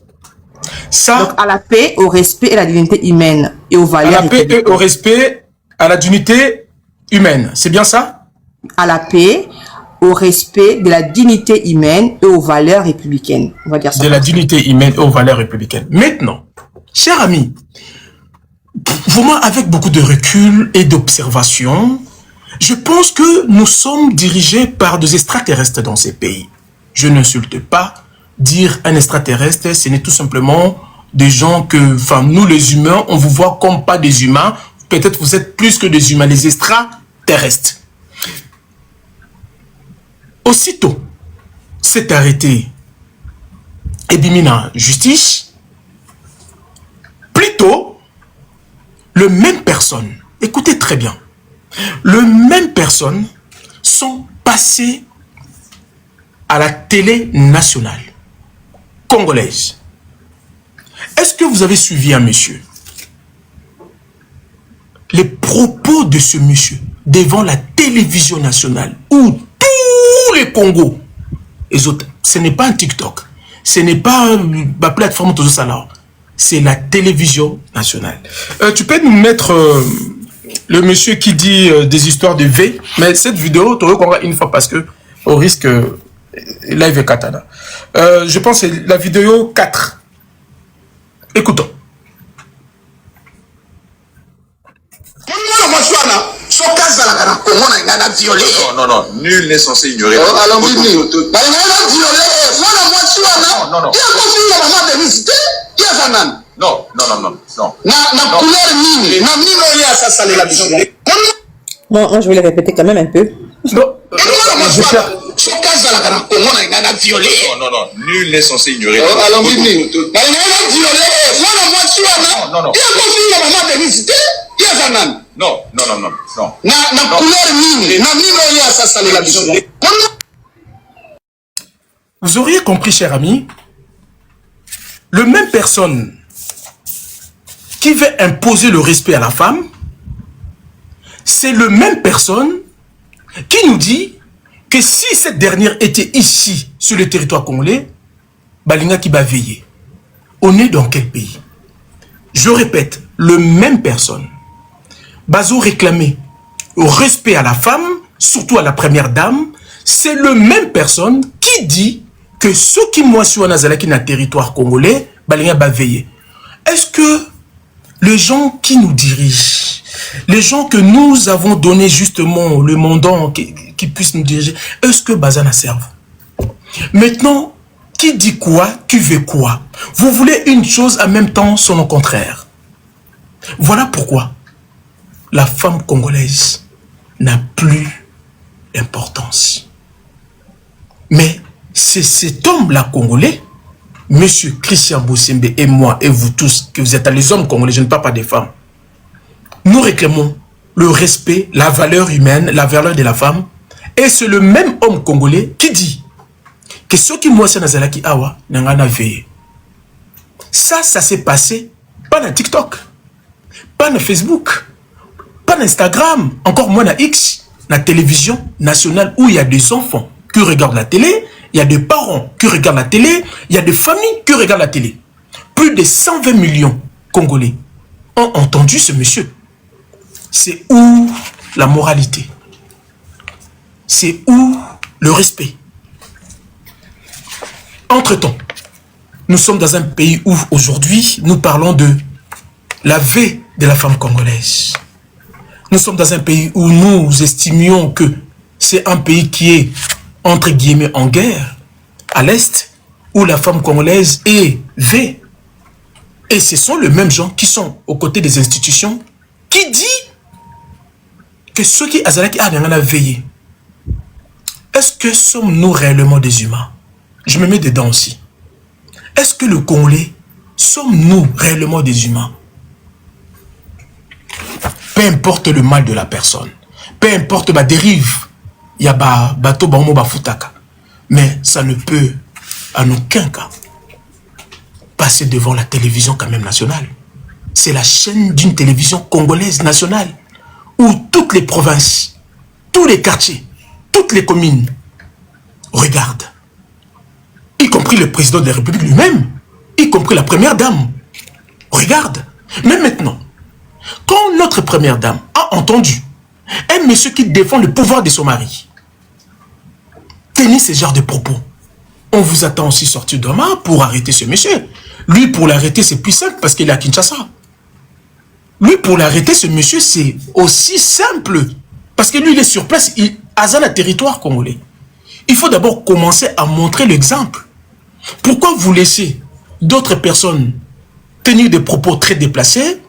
Ça, donc, à la paix, au respect et à la dignité humaine et aux valeurs à la paix et au respect, à la dignité humaine. C'est bien ça? À la paix, au respect de la dignité humaine et aux valeurs républicaines. On va dire ça. De la dignité humaine et aux valeurs républicaines. Maintenant, chers amis, vraiment avec beaucoup de recul et d'observation, je pense que nous sommes dirigés par des extraterrestres dans ces pays. Je n'insulte pas dire un extraterrestre, ce n'est tout simplement des gens que, enfin, nous les humains, on vous voit comme pas des humains. Peut-être vous êtes plus que des humains, les extraterrestres. Aussitôt, c'est arrêté Ebimina justice. Plutôt, le même personne, écoutez très bien, le même personne sont passés à la télé nationale congolaise. Est-ce que vous avez suivi un monsieur? Les propos de ce monsieur devant la télévision nationale où tous les Congos, les autres, ce n'est pas un TikTok, ce n'est pas la plateforme tout ça là, c'est la télévision nationale. Tu peux nous mettre le monsieur qui dit des histoires de V, mais cette vidéo, tu regarderas une fois parce que au risque live katana. Je pense que c'est la vidéo 4. Écoutons. Non, non, nul n'est censé ignorer. Non, Moi, je vais le répéter quand même un peu. Non, Non, non, nul n'est censé ignorer. vous auriez compris, cher ami, le même personne qui veut imposer le respect à la femme, c'est le même personne qui nous dit que si cette dernière était ici, sur le territoire congolais, Balinga qui va veiller. On est dans quel pays? Je répète, le même personne. Bazo réclamé au respect à la femme, surtout à la première dame, c'est le même personne qui dit que ceux qui moissonnent Nazalaki dans le territoire congolais, Balinga va veiller. Est-ce que les gens qui nous dirigent, les gens que nous avons donné justement le mandat qui puissent nous diriger, est-ce que Bazana serve? Maintenant, qui dit quoi, qui veut quoi? Vous voulez une chose en même temps, son contraire. Voilà pourquoi la femme congolaise n'a plus d'importance. Mais c'est cet homme-là congolais, Monsieur Christian Bossembe et moi et vous tous, que vous êtes les hommes congolais, je ne parle pas des femmes. Nous réclamons le respect, la valeur humaine, la valeur de la femme. Et c'est le même homme congolais qui dit que ceux qui moissent Nazalaki Awa n'ont veillé. Ça s'est passé pas dans TikTok, pas dans Facebook, pas dans Instagram, encore moins dans X, dans la télévision nationale où il y a des enfants qui regardent la télé, il y a des parents qui regardent la télé, il y a des familles qui regardent la télé. Plus de 120 millions Congolais ont entendu ce monsieur. C'est où la moralité? C'est où le respect? Entre-temps, nous sommes dans un pays où aujourd'hui, nous parlons de la vie de la femme congolaise. Nous sommes dans un pays où nous estimions que c'est un pays qui est, entre guillemets, en guerre, à l'Est, où la femme congolaise est V. Et ce sont les mêmes gens qui sont aux côtés des institutions qui disent que ceux qui Azalaki a veillé. Est-ce que sommes-nous réellement des humains? Je me mets dedans aussi. Est-ce que le Congolais, sommes-nous réellement des humains? Peu importe le mal de la personne, peu importe ma dérive, il y a bateau baomo bafutaka, mais ça ne peut en aucun cas passer devant la télévision quand même nationale. C'est la chaîne d'une télévision congolaise nationale où toutes les provinces, tous les quartiers, toutes les communes regardent, y compris le président de la République lui-même, y compris la première dame. Regarde. Mais maintenant, quand notre première dame a entendu un monsieur qui défend le pouvoir de son mari tenir ce genre de propos, on vous attend aussi sortir demain pour arrêter ce monsieur. Lui, pour l'arrêter, c'est plus simple parce qu'il est à Kinshasa. Lui, pour l'arrêter, ce monsieur, c'est aussi simple. Parce que lui, il est sur place, il a un territoire congolais. Il faut d'abord commencer à montrer l'exemple. Pourquoi vous laissez d'autres personnes tenir des propos très déplacés?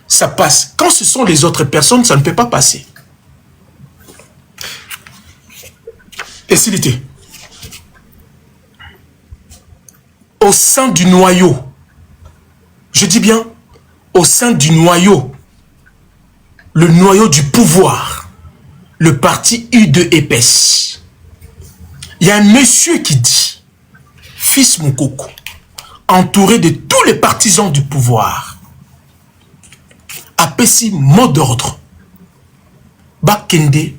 Ça passe. Quand ce sont les autres personnes, ça ne peut pas passer. Et s'il était au sein du noyau, je dis bien au sein du noyau, le noyau du pouvoir, le parti U2EPS, il y a un monsieur qui dit, Fils Moukoko, entouré de tous les partisans du pouvoir, apesi mot d'ordre, Bakende,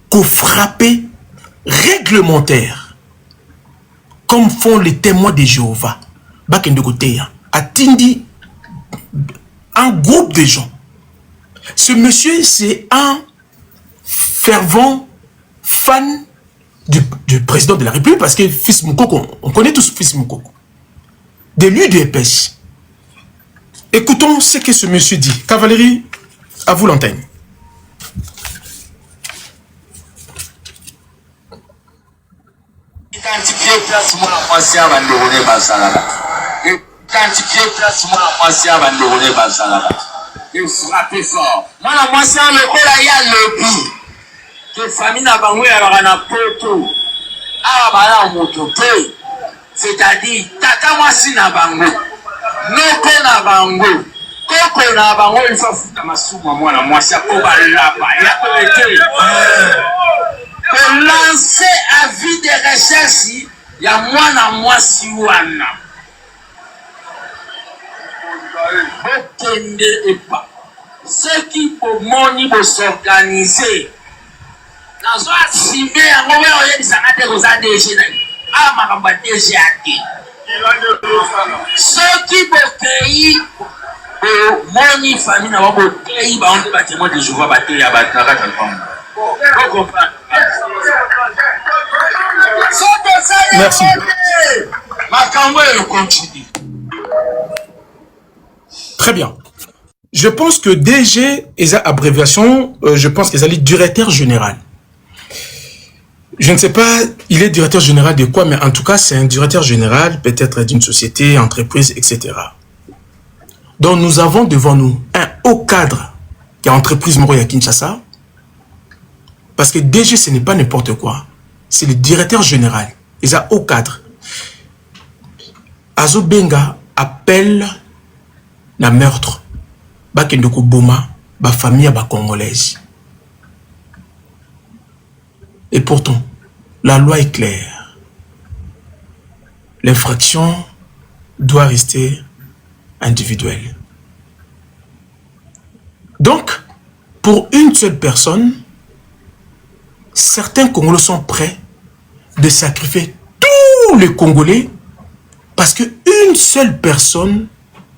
qu'au frappé réglementaire, comme font les témoins de Jéhovah, Bakende côté, Atindi, un groupe de gens. Ce monsieur, c'est un fervent fan du président de la République, parce que Fils Moukoko, on connaît tous Fils Moukoko, de l'UDPS. Écoutons ce que ce monsieur dit. Cavalerie, à vous l'antenne. Identifier place moi mwasi abandone basalaka. Identifier place moi mwasi abandone basalaka. Et frapper fort. Moi la mwasi amekola ya lebi. Que famille na bango ya bana poto. Ah bala moto pe. C'est-à-dire tata mwasi na bango. Noko na bango. Koko na bango il faut futa masumu mwana mwasi akobalapa. Ya pelete. Que lancer avis de recherche, il y a mwana mwasi wana. Bokende epa. Ceux qui pomoni vont s'organiser. Nazo asime yango we oyebisanga te koza DG na. Ah makamba DG ate. Ceux qui bokei moni famille na bokei ba onde ba témoin de Jéhovah ba te ya ba nakata nkombo. Merci. Très bien. Je pense que DG est abréviation, je pense qu'ils allaient directeur général. Je ne sais pas, il est directeur général de quoi, mais en tout cas, c'est un directeur général, peut-être d'une société, entreprise, etc. Donc, nous avons devant nous un haut cadre qui est entreprise Moroya Kinshasa. Parce que DG, ce n'est pas n'importe quoi. C'est le directeur général. Ils ont haut cadre. Azo Benga appelle la meurtre. Bakendoko Boma, ba famille ba congolaise. Et pourtant, la loi est claire. L'infraction doit rester individuelle. Donc, pour une seule personne, certains Congolais sont prêts de sacrifier tous les Congolais parce qu'une seule personne,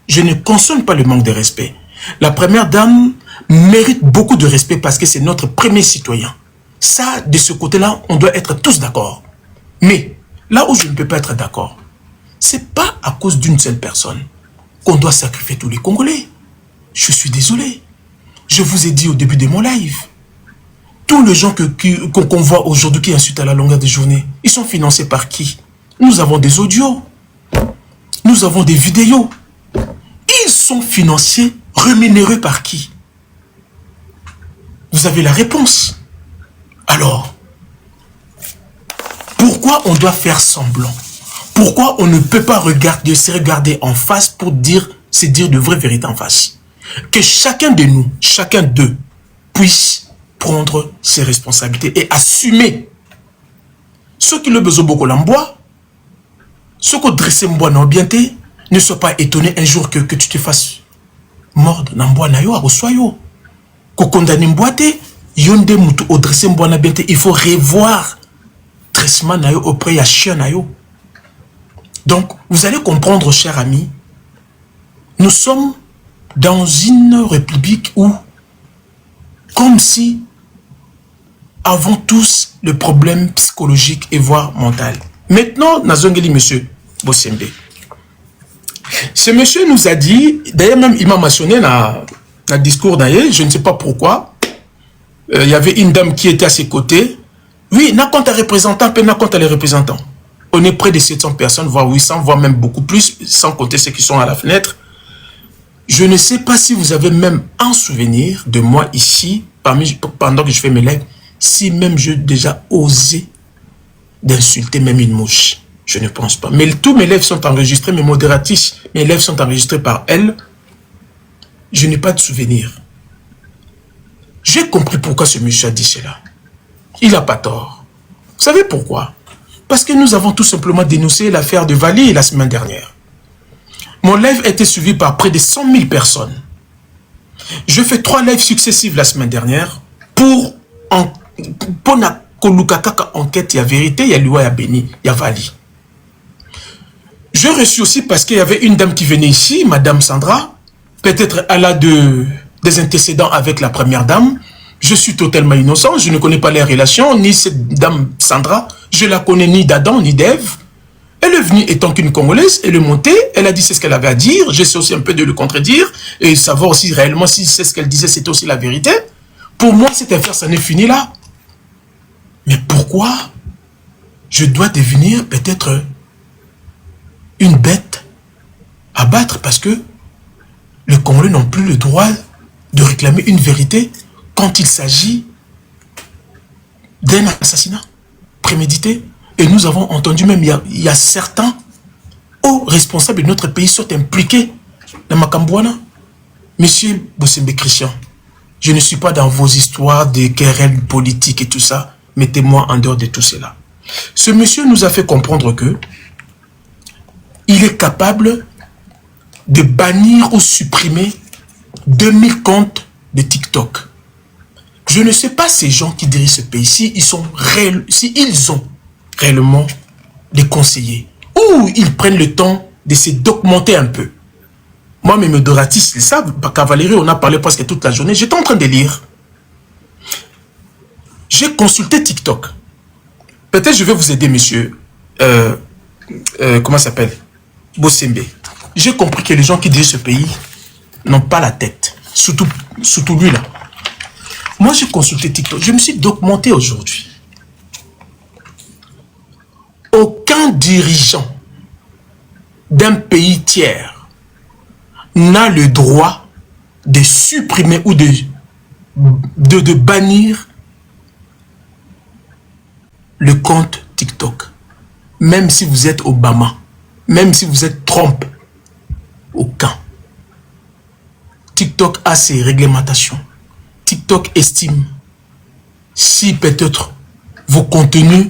je ne consomme pas le manque de respect. La première dame mérite beaucoup de respect parce que c'est notre premier citoyen. Ça, de ce côté-là, on doit être tous d'accord. Mais là où je ne peux pas être d'accord, c'est pas à cause d'une seule personne qu'on doit sacrifier tous les Congolais. Je suis désolé. Je vous ai dit au début de mon live, tous les gens qu'on voit aujourd'hui qui insultent à la longueur des journées, ils sont financés par qui? Nous avons des audios. Nous avons des vidéos. Ils sont financés, rémunérés par qui? Vous avez la réponse. Alors, pourquoi on doit faire semblant? Pourquoi on ne peut pas se regarder en face pour se dire de vraies vérités en face? Que chacun de nous, chacun d'eux, puisse prendre ses responsabilités et assumer. Ceux qui le besoin beaucoup l'embois, ceux qui dressent mbois n'a bien été, ne sois pas étonné un jour que tu te fasses mordre n'embois na yo à soyo. Ko condamné mboité, yonde mutu au dressé mbois n'a bien été, il faut revoir traitement na yo auprès ya chien na yo. Donc, vous allez comprendre, chers amis, nous sommes dans une république où, comme si, avons tous le problème psychologique et voire mental. Maintenant, Nazongeli, monsieur Bossembe. Ce monsieur nous a dit, d'ailleurs même il m'a mentionné dans le discours d'ailleurs, je ne sais pas pourquoi, il y avait une dame qui était à ses côtés. Oui, n'a compte à représentant, n'a compte à les représentants. On est près de 700 personnes, voire 800, voire même beaucoup plus, sans compter ceux qui sont à la fenêtre. Je ne sais pas si vous avez même un souvenir de moi ici, pendant que je fais mes lives, si même j'ai déjà osé d'insulter même une mouche. Je ne pense pas. Mais tous mes lives sont enregistrés, mes modératrices, mes lives sont enregistrés par elle. Je n'ai pas de souvenir. J'ai compris pourquoi ce monsieur a dit cela. Il n'a pas tort. Vous savez pourquoi? Parce que nous avons tout simplement dénoncé l'affaire de Vali la semaine dernière. Mon live a été suivi par près de 100 000 personnes. Je fais 3 lives successifs la semaine dernière pour na kolukakaka enquête, il y a vérité, il y a loi, il y a béni, il y a Vali. Je reçus aussi parce qu'il y avait une dame qui venait ici, Madame Sandra. Peut-être elle a des antécédents avec la première dame. Je suis totalement innocent, je ne connais pas les relations, ni cette dame Sandra. Je la connais ni d'Adam, ni d'Ève. Elle est venue étant qu'une Congolaise, elle est montée, elle a dit c'est ce qu'elle avait à dire. J'essaie aussi un peu de le contredire et savoir aussi réellement si c'est ce qu'elle disait, c'était aussi la vérité. Pour moi, cette affaire, ça n'est fini là. Mais pourquoi je dois devenir peut-être une bête à battre? Parce que les Congolais n'ont plus le droit de réclamer une vérité quand il s'agit d'un assassinat prémédité. Et nous avons entendu même, il y a certains hauts responsables de notre pays sont impliqués dans Makambouana. Monsieur Bosembe Christian, je ne suis pas dans vos histoires de querelles politiques et tout ça. Mettez-moi en dehors de tout cela. Ce monsieur nous a fait comprendre que il est capable de bannir ou supprimer 2000 comptes de TikTok. Je ne sais pas ces gens qui dirigent ce pays, s'ils ont réellement des conseillers, ou ils prennent le temps de se documenter un peu. Moi, mes modératrices, ils savent, Cavalerie, on a parlé presque toute la journée, j'étais en train de lire. J'ai consulté TikTok. Peut-être je vais vous aider, monsieur. Comment ça s'appelle? Bosembe. J'ai compris que les gens qui dirigent ce pays n'ont pas la tête. Surtout lui là. Moi, j'ai consulté TikTok. Je me suis documenté aujourd'hui. Aucun dirigeant d'un pays tiers n'a le droit de supprimer ou de bannir le compte TikTok. Même si vous êtes Obama, même si vous êtes Trump, aucun. TikTok a ses réglementations. TikTok estime si peut-être vos contenus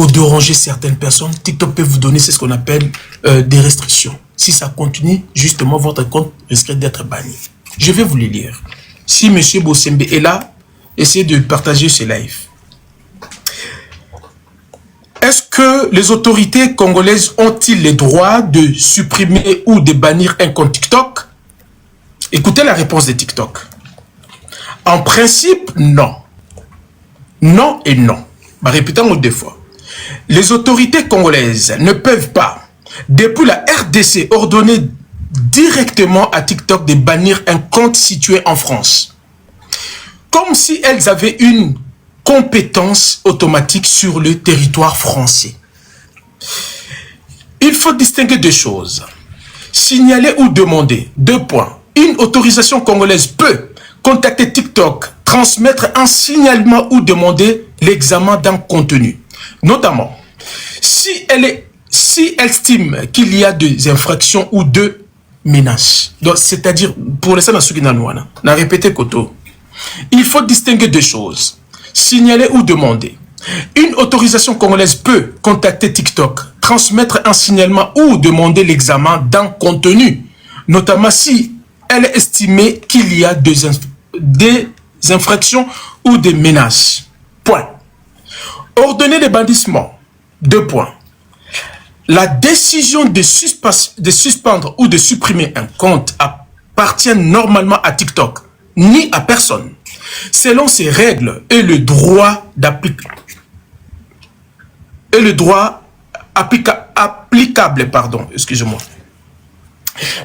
déranger certaines personnes, TikTok peut vous donner ce qu'on appelle des restrictions. Si ça continue, justement, votre compte risque d'être banni. Je vais vous les lire. Si M. Bosembe est là, essayez de partager ce live. Est-ce que les autorités congolaises ont-ils le droit de supprimer ou de bannir un compte TikTok? Écoutez la réponse de TikTok. En principe, non. Non et non. Répétons deux fois. Les autorités congolaises ne peuvent pas, depuis la RDC, ordonner directement à TikTok de bannir un compte situé en France. Comme si elles avaient une compétence automatique sur le territoire français. Il faut distinguer deux choses. Signaler ou demander, 2 points. Une autorisation congolaise peut contacter TikTok, transmettre un signalement ou demander l'examen d'un contenu. Notamment, si elle estime qu'il y a des infractions ou de menaces. C'est-à-dire, pour les gens qui n'ont répété Koto, il faut distinguer deux choses. Signaler ou demander. Une autorisation congolaise peut contacter TikTok, transmettre un signalement ou demander l'examen d'un contenu, notamment si elle est estimée qu'il y a des infractions ou des menaces. Point. Ordonner le bannissement. 2 points. La décision de suspendre ou de supprimer un compte appartient normalement à TikTok, ni à personne, selon ses règles et le droit applicable, excusez-moi.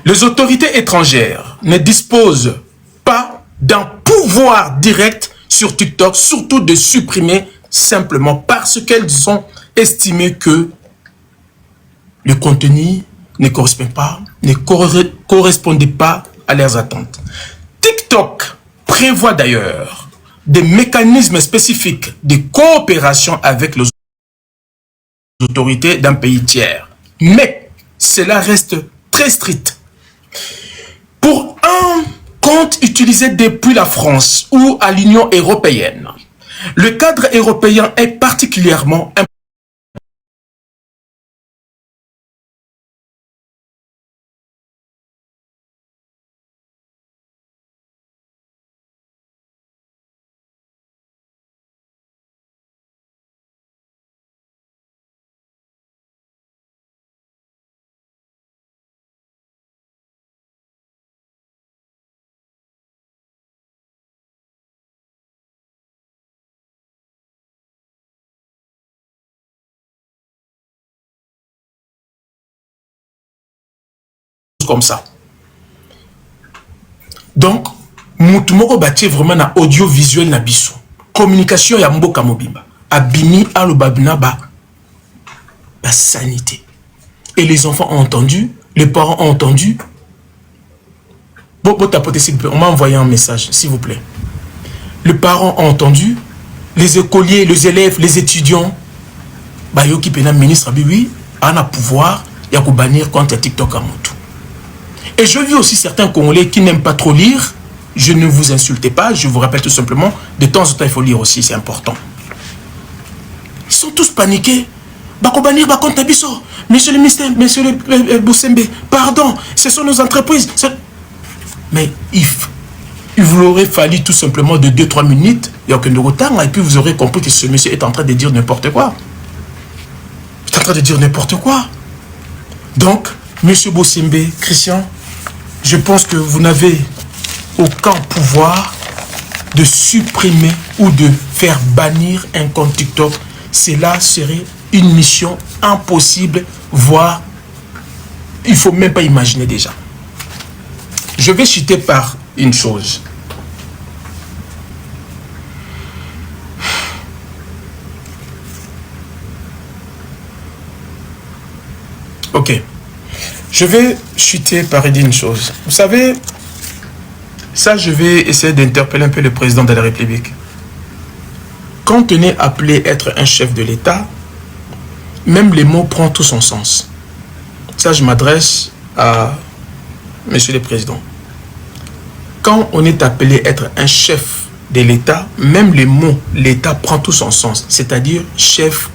Les autorités étrangères ne disposent pas d'un pouvoir direct sur TikTok, surtout de supprimer simplement parce qu'elles ont estimé que le contenu ne correspondait pas à leurs attentes. TikTok prévoit d'ailleurs des mécanismes spécifiques de coopération avec les autorités d'un pays tiers. Mais cela reste très strict. Pour un compte utilisé depuis la France ou à l'Union européenne, le cadre européen est particulièrement important comme ça. Donc, mutumoko bâti vraiment na audiovisuel na biso. Communication ya mboka mobimba. Abimi alobabina ba sanité. Et les enfants ont entendu, les parents ont entendu. Bon, tapoter s'il vous plaît. On m'a envoyé un message, s'il vous plaît. Les parents ont entendu, les écoliers, les élèves, les étudiants. Bah yo ki pena ministre oui, a pouvoir ya ko bannir contre TikTok à Moutou. Et je vis aussi certains Congolais qui n'aiment pas trop lire. Je ne vous insulte pas, je vous rappelle tout simplement, de temps en temps, il faut lire aussi, c'est important. Ils sont tous paniqués. Bako bannir, bako tabiso. Monsieur le ministre, monsieur le Boussembe, pardon, ce sont nos entreprises. Mais il vous aurait fallu tout simplement de 2-3 minutes, il n'y a aucun de retard, et puis vous aurez compris que ce monsieur est en train de dire n'importe quoi. Il est en train de dire n'importe quoi. Donc, monsieur Boussembe, Christian, je pense que vous n'avez aucun pouvoir de supprimer ou de faire bannir un compte TikTok. Cela serait une mission impossible, voire il ne faut même pas imaginer déjà. Je vais chuter par une chose. Ok. Je vais chuter par une chose. Vous savez, ça je vais essayer d'interpeller un peu le président de la République. Quand on est appelé être un chef de l'État, même les mots prennent tout son sens. Ça je m'adresse à monsieur le président. Quand on est appelé être un chef de l'État, même les mots l'État prend tout son sens. C'est-à-dire chef,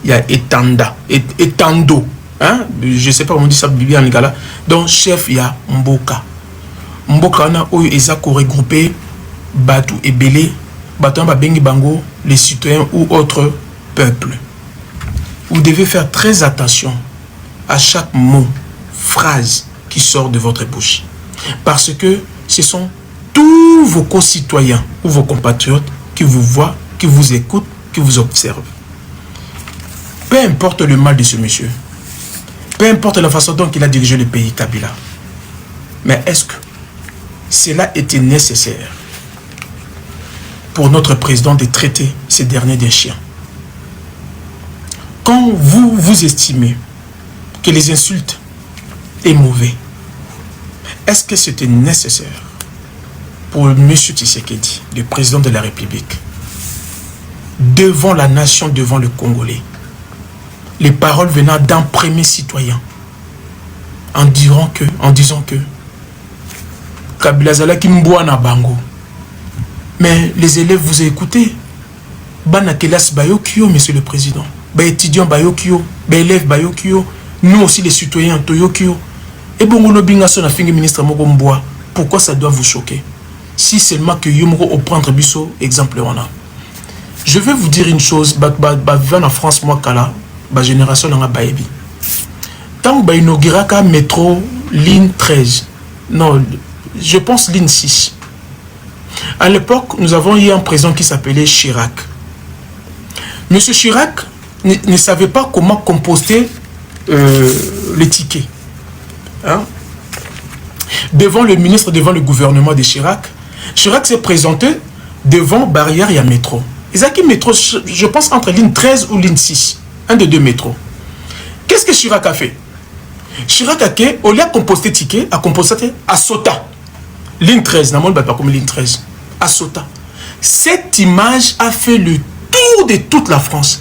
il y a étanda, étando. Hein? Je ne sais pas comment on dit ça en lingala. Donc chef, il y a Mboka. Mboka, on a regroupé Batou et Belé, Batou Bengi Bango, les citoyens ou autres peuples. Vous devez faire très attention à chaque mot, phrase qui sort de votre bouche. Parce que ce sont tous vos concitoyens ou vos compatriotes qui vous voient, qui vous écoutent, qui vous observent. Peu importe le mal de ce monsieur, peu importe la façon dont il a dirigé le pays, Kabila. Mais est-ce que cela était nécessaire pour notre président de traiter ces derniers des chiens? Quand vous estimez que les insultes est mauvais, est-ce que c'était nécessaire pour M. Tshisekedi, le président de la République, devant la nation, devant le Congolais, les paroles venant d'un premier citoyen, en disant que Kabila Zalaki Mbouana Bango. Mais les élèves vous ont écouté. Bana Kelas Bayokyo, monsieur le président. Ba étudiants Bayokyo, ba élèves Bayokyo, nous aussi les citoyens Toyokyo. Et bon, on a bien son affaire ministre Mogomboa. Pourquoi ça doit vous choquer? Si seulement que Yomoro au prendre biso, exemple on a. Je vais vous dire une chose, vivant en France, moi, Kala, ma génération n'a pas ébi. Tant que inauguraka métro ligne 13, non, je pense ligne 6. À l'époque, nous avons eu un président qui s'appelait Chirac. Monsieur Chirac ne savait pas comment composter les tickets. Hein? Devant le ministre, devant le gouvernement de Chirac, Chirac s'est présenté devant barrière et à métro. Ils ont métro, je pense, entre ligne 13 ou ligne 6. Un des deux métros. Qu'est-ce que Chirac a fait? Chirac a fait, au lieu de composter ticket, a composté à Sota. Ligne 13, n'a pas comme ligne 13. À Sota. Cette image a fait le tour de toute la France.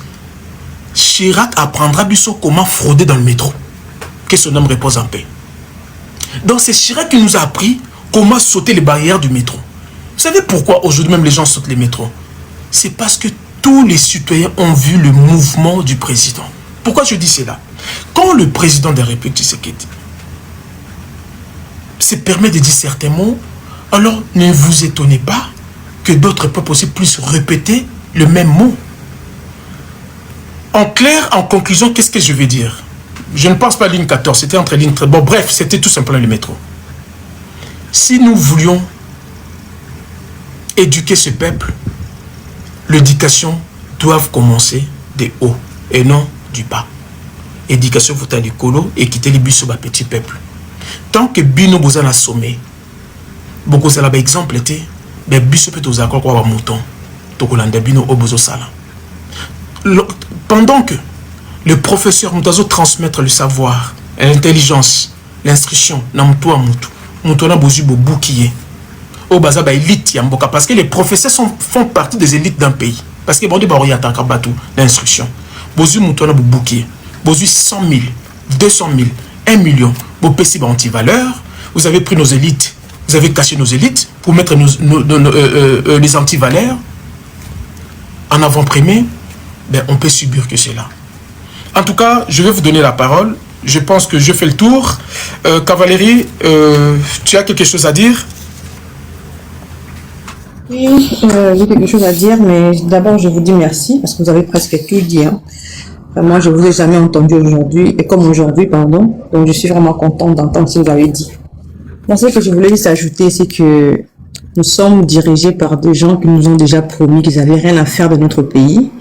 Chirac apprendra Bissot comment frauder dans le métro. Que son homme repose en paix. Donc c'est Chirac qui nous a appris comment sauter les barrières du métro. Vous savez pourquoi aujourd'hui même les gens sautent les métros? C'est parce que tous les citoyens ont vu le mouvement du président. Pourquoi je dis cela? Quand le président de la République Tshisekedi se permet de dire certains mots, alors ne vous étonnez pas que d'autres peuples aussi puissent répéter le même mot. En clair, en conclusion, qu'est-ce que je vais dire? Je ne pense pas à ligne 14, c'était entre ligne 13. Bon, bref, c'était tout simplement le métro. Si nous voulions éduquer ce peuple, l'éducation doit commencer des hauts et non du bas. Éducation, vous avez colo et quitter les bus sur le petit peuple. Tant que Bino vous en a sommé, beaucoup de par exemple était, mais bus peut aux accords quoi mouton, tokolanda Bino au bozo sala. Pendant que le professeur nous transmettre le savoir, l'intelligence, l'instruction, nous na bozu bobu qui est au bazar ba élite yamboka parce que les professeurs font partie des élites d'un pays parce que bon de baro yata kabatu l'instruction. Bozu mutona bobu qui est bozu 100 000, 200 000, 1 million, beau pessi ba anti-valeur. Vous avez pris nos élites, vous avez caché nos élites pour mettre les anti-valeurs en avant-primé. Ben, on peut subir que cela. En tout cas, je vais vous donner la parole. Je pense que je fais le tour. Cavalerie, tu as quelque chose à dire? Oui, j'ai quelque chose à dire, mais d'abord, je vous dis merci parce que vous avez presque tout dit. Hein. Moi, je ne vous ai jamais entendu aujourd'hui, et comme aujourd'hui, pardon. Donc, je suis vraiment contente d'entendre ce que vous avez dit. Donc, ce que je voulais juste ajouter, c'est que nous sommes dirigés par des gens qui nous ont déjà promis qu'ils n'avaient rien à faire de notre pays.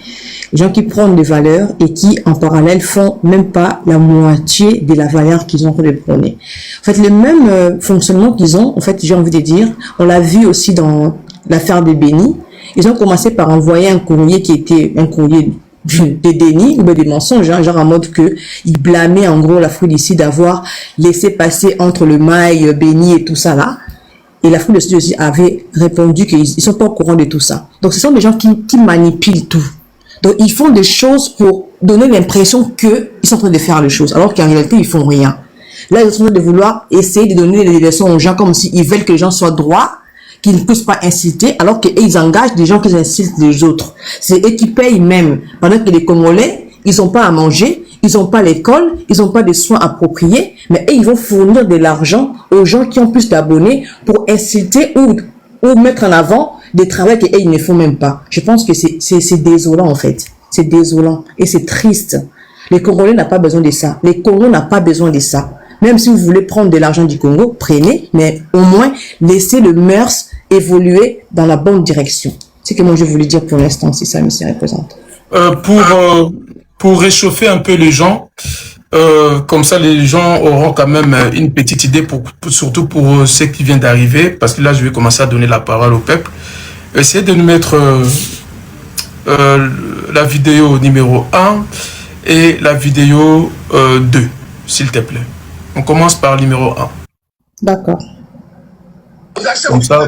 Des gens qui prennent des valeurs et qui, en parallèle, font même pas la moitié de la valeur qu'ils ont de prôner. En fait, le même fonctionnement qu'ils ont, en fait, j'ai envie de dire, on l'a vu aussi dans l'affaire de Béni. Ils ont commencé par envoyer un courrier qui était un courrier de déni ou des mensonges, hein, genre en mode que ils blâmaient en gros l'Afrique du Sud d'avoir laissé passer entre le mail, Béni et tout ça là. Et l'Afrique du Sud aussi avait répondu qu'ils ne sont pas au courant de tout ça. Donc, ce sont des gens qui manipulent tout. Donc, ils font des choses pour donner l'impression qu'ils sont en train de faire les choses, alors qu'en réalité, ils font rien. Là, ils sont en train de vouloir essayer de donner des leçons aux gens comme s'ils veulent que les gens soient droits, qu'ils ne puissent pas inciter, alors qu'ils engagent des gens qui incitent les autres. C'est eux qui payent même. Pendant que les Congolais, ils n'ont pas à manger, ils n'ont pas l'école, ils n'ont pas de soins appropriés, mais eux, ils vont fournir de l'argent aux gens qui ont plus d'abonnés pour inciter ou mettre en avant des travaux qu'ils ne font même pas. Je pense que c'est désolant en fait. C'est désolant et c'est triste. Les Congolais n'ont pas besoin de ça. Les Congolais n'ont pas besoin de ça. Même si vous voulez prendre de l'argent du Congo, prenez, mais au moins laissez le mœurs évoluer dans la bonne direction. C'est ce que moi je voulais dire pour l'instant, si ça me représente. Pour réchauffer un peu les gens, comme ça les gens auront quand même une petite idée, surtout pour ceux qui viennent d'arriver, parce que là je vais commencer à donner la parole au peuple. Essayez de nous mettre la vidéo numéro 1 et la vidéo 2, s'il te plaît. On commence par le numéro 1. D'accord. Comme ça.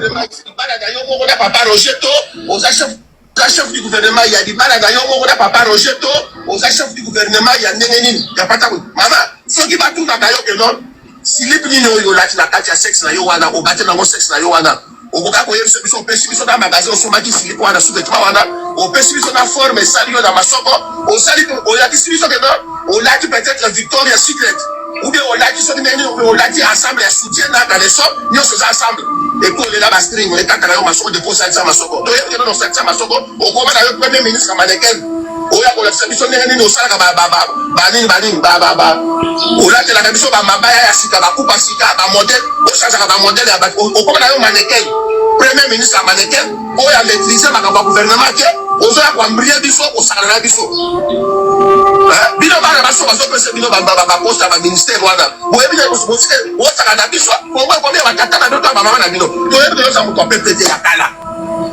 Chef du gouvernement, il y a du mal à gagner. On a papa Rogeto, aux chefs du gouvernement, il y a Nénénine, il n'y a pas de maman, ceux qui battent tout dans Gayo que non, si les petits n'ont eu là, tu n'as pas de sexe, na yowana, au bâtiment, dans mon sexe, na yowana, au bout d'un ceux qui sont pessimiste dans le magasin, au sommet, si les points sous-vêtements, au pessimiste dans la forme, et salut dans ma soco, au salut, au lati, si que non, au lati peut-être Victoria Secret, ou bien au lati, au lati ensemble, et soutien dans les sommes, nous sommes ensemble. Et pour les là, string, on est à la maçon de poser ça, maçon. Donc, il y a dans cette maçon, au comment le premier ministre à Mannequin, au y'a pour la service, on est au salaire, au là, la commission, ma baya, sika, ma coupe à sika, ma modèle, au change à ma modèle, au comment le mannequin, Premier ministre américain, on a maîtrisé ma gouvernement qui on a compris biso au salaire biso. Bino ba na so baso pese bino ba poste ba ministère wana. Bo ebi na ko se o saka na biso. Ko ba ko be ba tata na doto ba mama na bino. To ebi na so mo ko pete ya kala.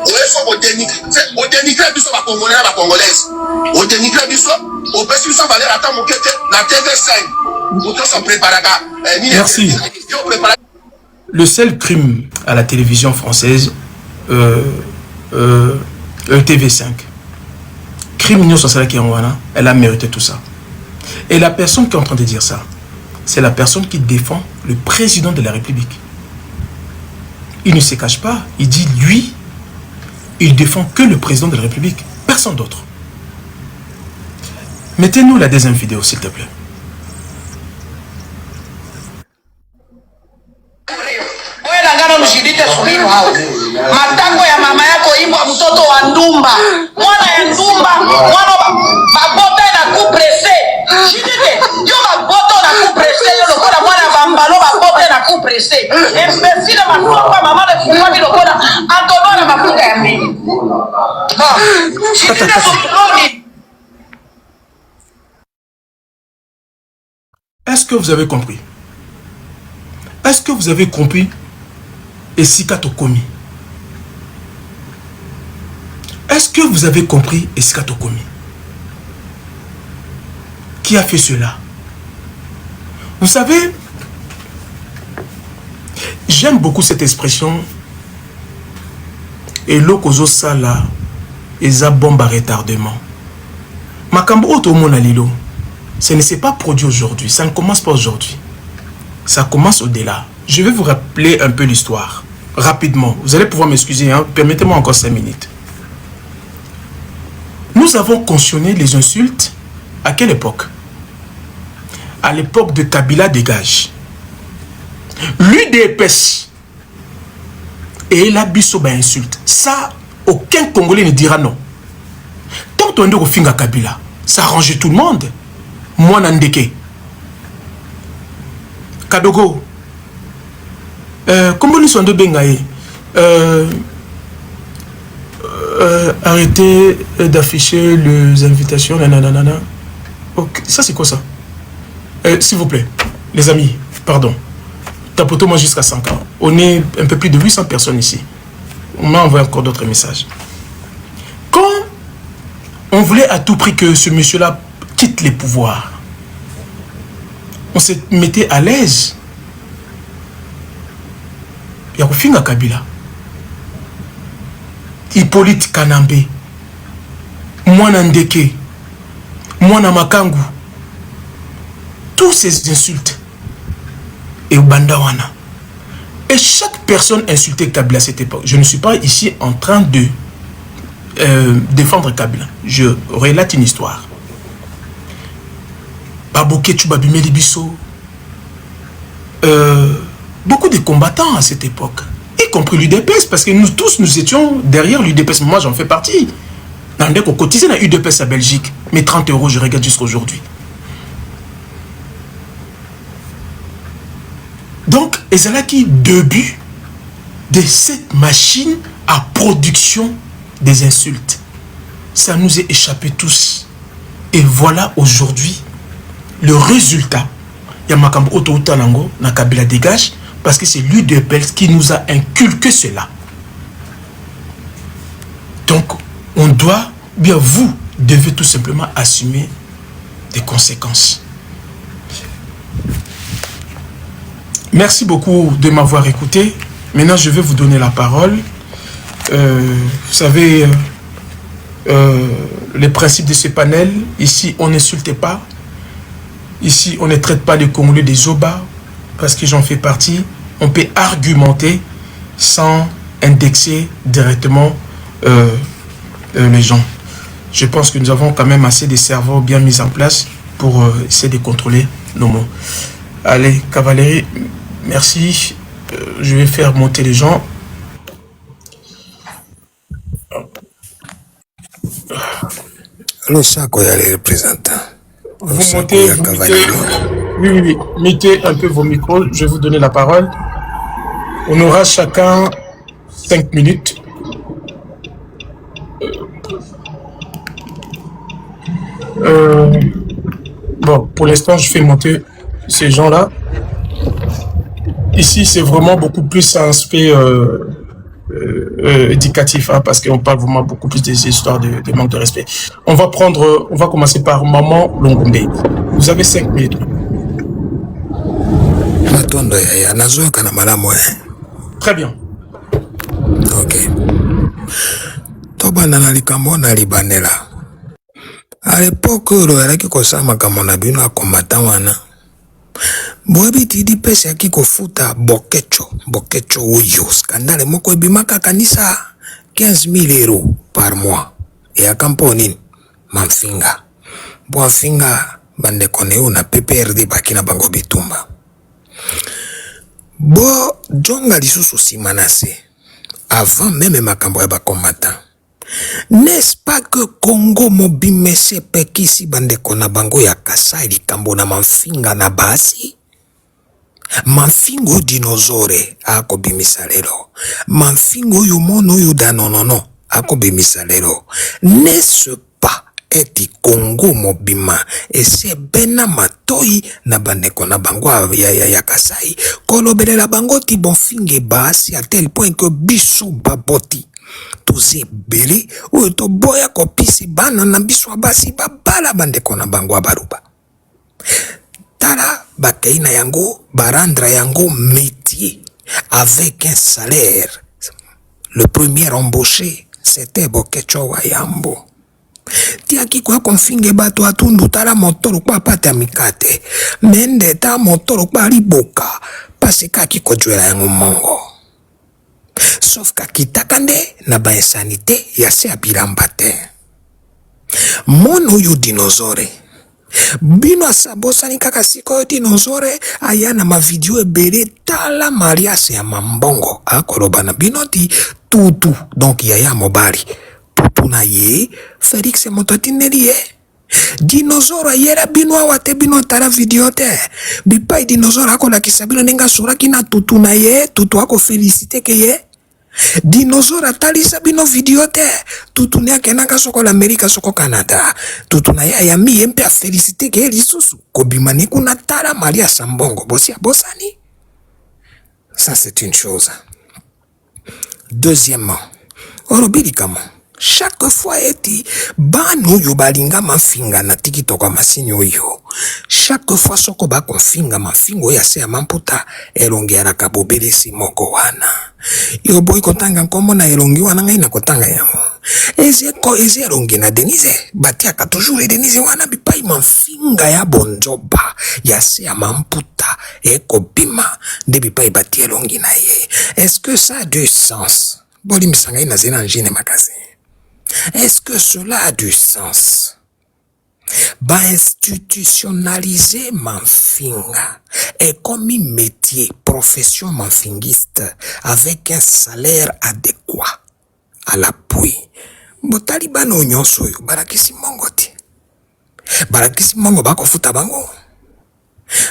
O eso ko dénigrer biso ba congolais na ba congolaise. O dénigrer biso, o pese biso ba lera ta mo kete na TV5. Ou to so préparaka. Merci. Le seul crime à la télévision française, TV5, crime Union sociale qui est en Wana, elle a mérité tout ça. Et la personne qui est en train de dire ça, c'est la personne qui défend le président de la République. Il ne se cache pas, il dit lui, il défend que le président de la République, personne d'autre. Mettez-nous la deuxième vidéo, s'il te plaît. Matango ya mama yako imbwa mtoto wa ndumba. Mwana ya ndumba, mwana babota na kupresse. Chidite, yo babota na kupresse, yo lokola mwana bambalo babota na kupresse. Imbécile mafuka mama de fumwa bi lokola antono na mafuka ya mimi. Chidite so. Est-ce que vous avez compris? Est-ce que vous avez compris? Et Sikato Komi. Est-ce que vous avez compris et Sikato Komi? Qui a fait cela? Vous savez, j'aime beaucoup cette expression. Et l'okozo sala eza bombe à retardement. Makambo oto mona lilo. Ce ne s'est pas produit aujourd'hui. Ça ne commence pas aujourd'hui. Ça commence au-delà. Je vais vous rappeler un peu l'histoire. Rapidement. Vous allez pouvoir m'excuser. Hein? Permettez-moi encore 5 minutes. Nous avons cautionné les insultes. À quelle époque? À l'époque de Kabila Dégage. L'UDPS. Et la Bissoba insulte. Ça, aucun Congolais ne dira non. Tant qu'on est au fin à Kabila, ça arrange tout le monde. Moi, Nandeke. Kadogo. Comment nous sommes de Bengaï? Arrêtez d'afficher les invitations. Nanana. Okay. Ça, c'est quoi ça? S'il vous plaît, les amis, pardon. Tapotez-moi jusqu'à 5 ans. On est un peu plus de 800 personnes ici. On m'a envoyé encore d'autres messages. Quand on voulait à tout prix que ce monsieur-là quitte les pouvoirs, on se mettait à l'aise. Yakufinga Kabila, Hippolyte Kanambe, Mwana Ndeke, Mwana Makangu, tous ces insultes et Bandawana. Et chaque personne insultait Kabila à cette époque. Je ne suis pas ici en train de défendre Kabila. Je relate une histoire. Babouke Tchoubabimeli Bisso, beaucoup de combattants à cette époque, y compris l'UDPS, parce que nous tous, nous étions derrière l'UDPS. Moi, j'en fais partie. On cotisait dans l'UDPS à Belgique, mais 30 €, je regarde jusqu'à aujourd'hui. Donc, et c'est là qui début de cette machine à production des insultes. Ça nous est échappé tous. Et voilà aujourd'hui le résultat. Yamakambo Ototanango, Nakabila Dégage, parce que c'est l'UDPS qui nous a inculqué cela. Donc, on doit, bien vous, devez tout simplement assumer des conséquences. Merci beaucoup de m'avoir écouté. Maintenant, je vais vous donner la parole. Vous savez, les principes de ce panel, ici, on n'insulte pas. Ici, on ne traite pas les Congolais des Zoba, parce que j'en fais partie. On peut argumenter sans indexer directement les gens. Je pense que nous avons quand même assez de cerveaux bien mis en place pour essayer de contrôler nos mots. Allez, cavalerie, merci. Je vais faire monter les gens. Le Chaco, il y a les représentants. Vous montez, oui, mettez un peu vos micros, je vais vous donner la parole. On aura chacun 5 minutes. Bon, pour l'instant, je fais monter ces gens-là. Ici, c'est vraiment beaucoup plus un aspect éducatif, hein, parce qu'on parle vraiment beaucoup plus des histoires de manque de respect. On va commencer par Maman Longombe. Vous avez 5 minutes. Très bien. Ok. Toba na likambo na libanela. À l'époque, loyalaki kosama kamona bino akomata wana. Boebi tidi pese yaki kofuta bokecho oyo. Skandale moko ebimaka kanisa 15,000 euros par mois. Et à Camponine, Manfinga. Boafinga bande koneo na PPRD bakina bango bitumba. Bo jonga lisusu simanase. Avant même makambo ya bakomata. N'est-ce pas que Congo mobimese pekisi bande kona bango ya Kasai likambo na Manfinga na basi? Manfingo dinosaure ako bimisa lelo. Manfingo yu mono yu danonono ako bimisa lelo. N'est-ce pas eti Congo mobima ese bena matoi na bandeko na bango ya Kasai kolobelela bango ti bonfinge basi à tel point que biso baboti toze bele oyo to boya kopisi bana na biso basi babala bandeko na bango abaruba. Tala bakeina yango barandra yango métier avec un salaire. Le premier embauché c'était Bokecho Wayambo. Tiaki kwa konfinge bato atundu tala motoro kwa pata mikate. Mende ta motoro kwa liboka. Pasika kiko juela yango mongo. Sauf kakitakande na ba insanité ya se apirambate. Mono yu dinosaure. Bino asabosani kaka siko dinosaure ayana ma video ebele tala mariase ya mambongo. Akolobana bino ti tutu. Donc yaya mobali. Tuna ye Felix Mototineri ye dinosaure yera bino awate bino tala video te bipai dinosaure akola kisabilo ninga sura kina tutu na ye tutu ako félicité ke ye dinosaure atalisa bino video te tutu ne akenaka soko l'Amérique soko Canada tutu na ye ayami ye mpe a félicité ke lisusu kobimani kuna tala Maria Sambongo bosi abosani. Ça c'est une chose. Deuxièmement, orobili kama chaque fois eti bano yo balinga mafinga na tikitoko masini oyo chaque fois soko ba konfinga mafingo ya se ya mamputa elongi ya kabobele si moko wana yo boy kotanga nkombo na elongi wana ngai na kotanga yango eze elongi na Denise batiaka toujours Denise wana bipai mafinga ya bonjoba ya se ya mamputa ekobima de bipai batia elongi na ye. Est-ce que ça a du sens? Boli misanga ina zena njine makazi. Est-ce que cela a du sens? Ba institutionnaliser Manfinga et comme un métier, profession manfingiste avec un salaire adéquat à l'appui. Botali bano nyonso yo barakisi mongo ti. Barakisi mongo bako futa bango.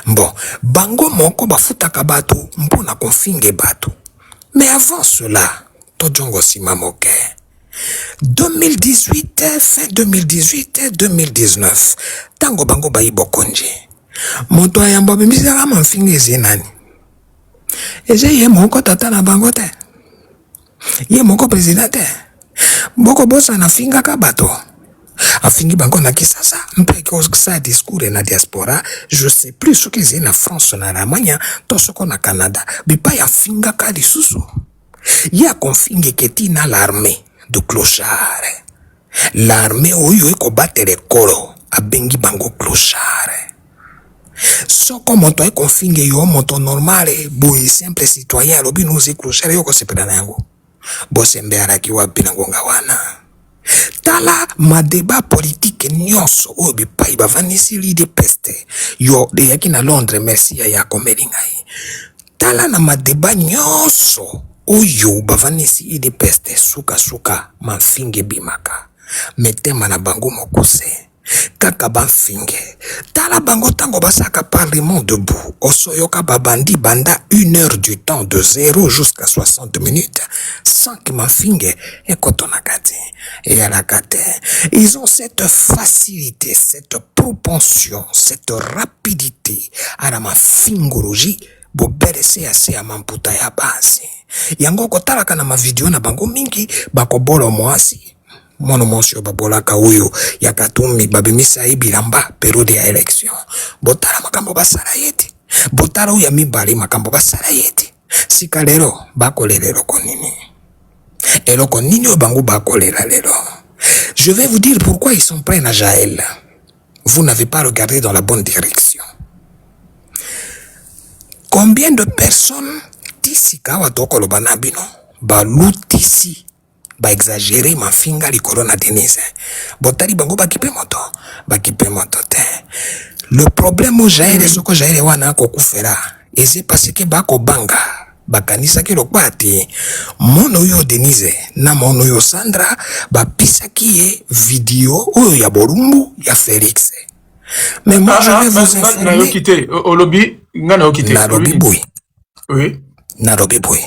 Bon, bango moko bafutaka bato mpona konfinge bato. Mais avant cela, tojongo simamoke. 2018, fin 2018, 2019. Tango bango bayi bokonje. Moto ayamba bimisaka manfinga eze nani? Eze ye moko tata na bango te. Ye moko president te. Boko bosa na finga ka bato. Afingi bango na Kisasa. Mpe sa discours na diaspora. Je sais plus ce que c'est na France na Allemagne. To soko na Canada. Bipa ya finga ka lisusu. Ya konfinge keti na l'armée de clochard. L'armée oyo eko batele kolo abengi bango clochard. Soko moto eko finge yo moto normale boy simple citoyen lobi noze clochard yo ko sepeda na yango. Bosembe araki wapi na ngonga wana. Tala ma débat politique nyonso oyo bipai bavanisi lide peste. Yo de yaki na Londres merci ya komelingai. Tala na ma débat nyonso oyo bavanisi ide peste suka manfinge bimaka metema na bango mokuse kaka banfinge tala bango tango basaka parlement debout osoyoka babandi banda 1 heure du temps de 0 jusqu'à 60 minutes sans que mafinge ekotonaka te eyalaka te. Ils ont cette facilité, cette propension, cette rapidité à la mafingologie boberese ase ya mamputa ya basi yango kotalaka na mavideo na bango mingi bakobolo mwasi mono monsio babolaka uyo ya Katumbi babimisa bilamba periode ya election botala makambo basala yeti botala uya mibali makambo basala yeti sika lero bakolela eloko nini o bango bakolela lero. Je vais vous dire pourquoi ils sont prêts à Jaël. Vous n'avez pas regardé dans la bonne direction. Combien de personnes tisika watoko lobanabino balutisi ba exagérer ma finga likolo na Denise botali bango bakipe moto te. Le problème au Jaël soko Jaël wana ko kufera eze parce que bako banga bakanisa ke lokati mono yo Denise na mono yo Sandra bapisaki ye video oyo ya Bolumbu ya Félix. Mais moi je vais vous informer au lobby Nairobi boy. Oui. Nairobi boy.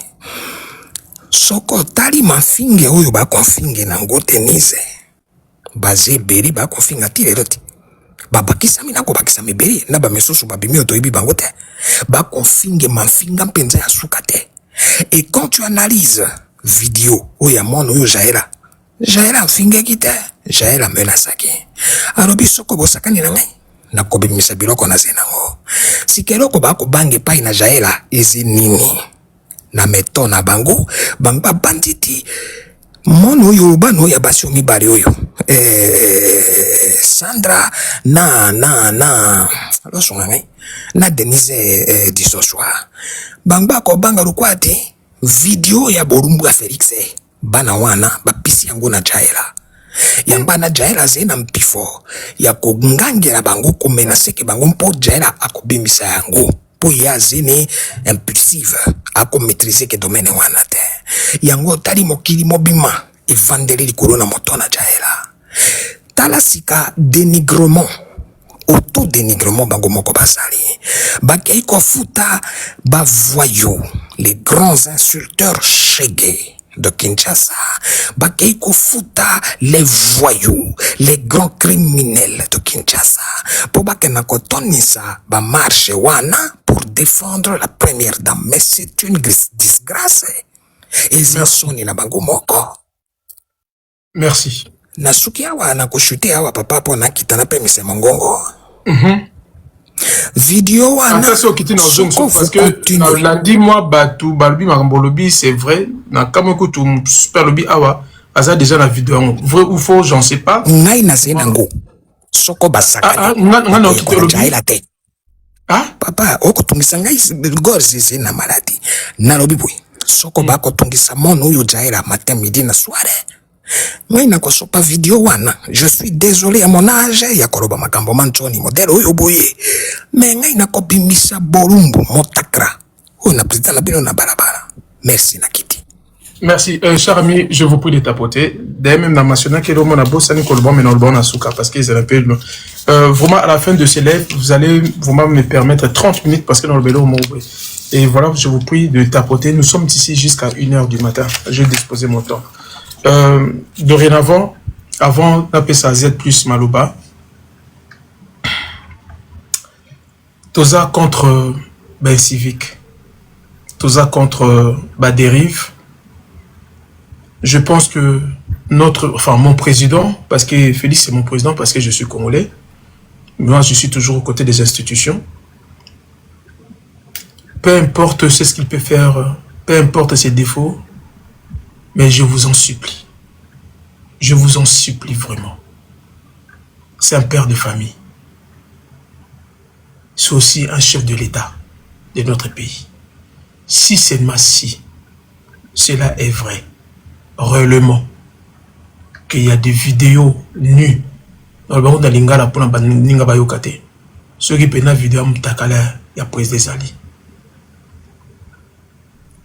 Soko tali mafinge oyo ba konfinge na ngote nize. Baze beri ba konfinga tireroti. Babakisa mina ko bakisa miberi na ba mesusu ba bimi otoyibi bangote. Ba konfinge mafinga mpenza ya sukate. Et quand tu analyses vidéo oya mono oyo Jaëla finge kite. Jaëla menasaki. Arobi soko bosakani na ngai. Na kobimisa biloko na zenango. Sikeloko bako bange pai na Jaëla ezi nini. Na meto na bango bangba banditi mono yo bano ya basio mibale oyo Sandra na losonga ngai na Denise disoswa bangba ko banga lukwati video ya Bolumbu ya Félix bana wana bapisi yango na Jaëla yamba na Jaëla zena mpifo ya kongangela bango komena seke bango mpo Jaëla akobimisa yango po ya zene impulsive ako maîtriser ke domaine wana te yango tali mokili mobima evandeli likolo na moto na Jaëla tala sika dénigrement auto-dénigrement bango moko basali bakei kofuta ba voyous les grands insulteurs shege de Kinshasa bakei kofuta les voyous les grands criminels de Kinshasa po bakena kotonisa ba marche wana pour défendre la première dame. Mais c'est une disgrâce et c'est soni na bango moko. Merci. Nasuki awa na kushute awa papa po na kitana pe mise mongongo. Video wana en fait c'est na zongo parce que na lundi moi batu balbi makambo lobby c'est vrai na kamoko tu super lobby awa aza déjà na vidéo vrai ou faux j'en sais pas ngai na zenango soko basaka ngana okite lobby papa okutungisa ngai gorze na maladi na lobby boy soko bako tungisa mono yo Jaëla matin midi na soirée. Moi na kosopa video wana je suis désolé à mon âge ya koloba makambo manchoni modèle oyo boye mais ngai na kobimisa Bolumbu motakra o na président na bino na barabara. Merci Nakiti. Merci cher ami, je vous prie de tapoter d'ailleurs même na mentionner que le mona bossani kolba mais non le bon asuka parce que c'est un peu vraiment à la fin de ces lives vous allez vraiment me permettre 30 minutes parce que dans le vélo et voilà je vous prie de tapoter. Nous sommes ici jusqu'à 1h du matin. Je vais disposer mon temps. Dorénavant, avant d'appeler ça Z plus Maloba, Toza contre civique, Toza contre dérive. Je pense que mon président, parce que Félix c'est mon président, parce que je suis congolais, moi je suis toujours aux côtés des institutions. Peu importe ce qu'il peut faire, peu importe ses défauts, mais je vous en supplie. Je vous en supplie vraiment. C'est un père de famille. C'est aussi un chef de l'État de notre pays. Si seulement si cela est vrai, réellement, qu'il y a des vidéos nues dans le baron de Lingala pour la Ninga Bayokate, ceux qui prennent la vidéo, il y a prise des alliés.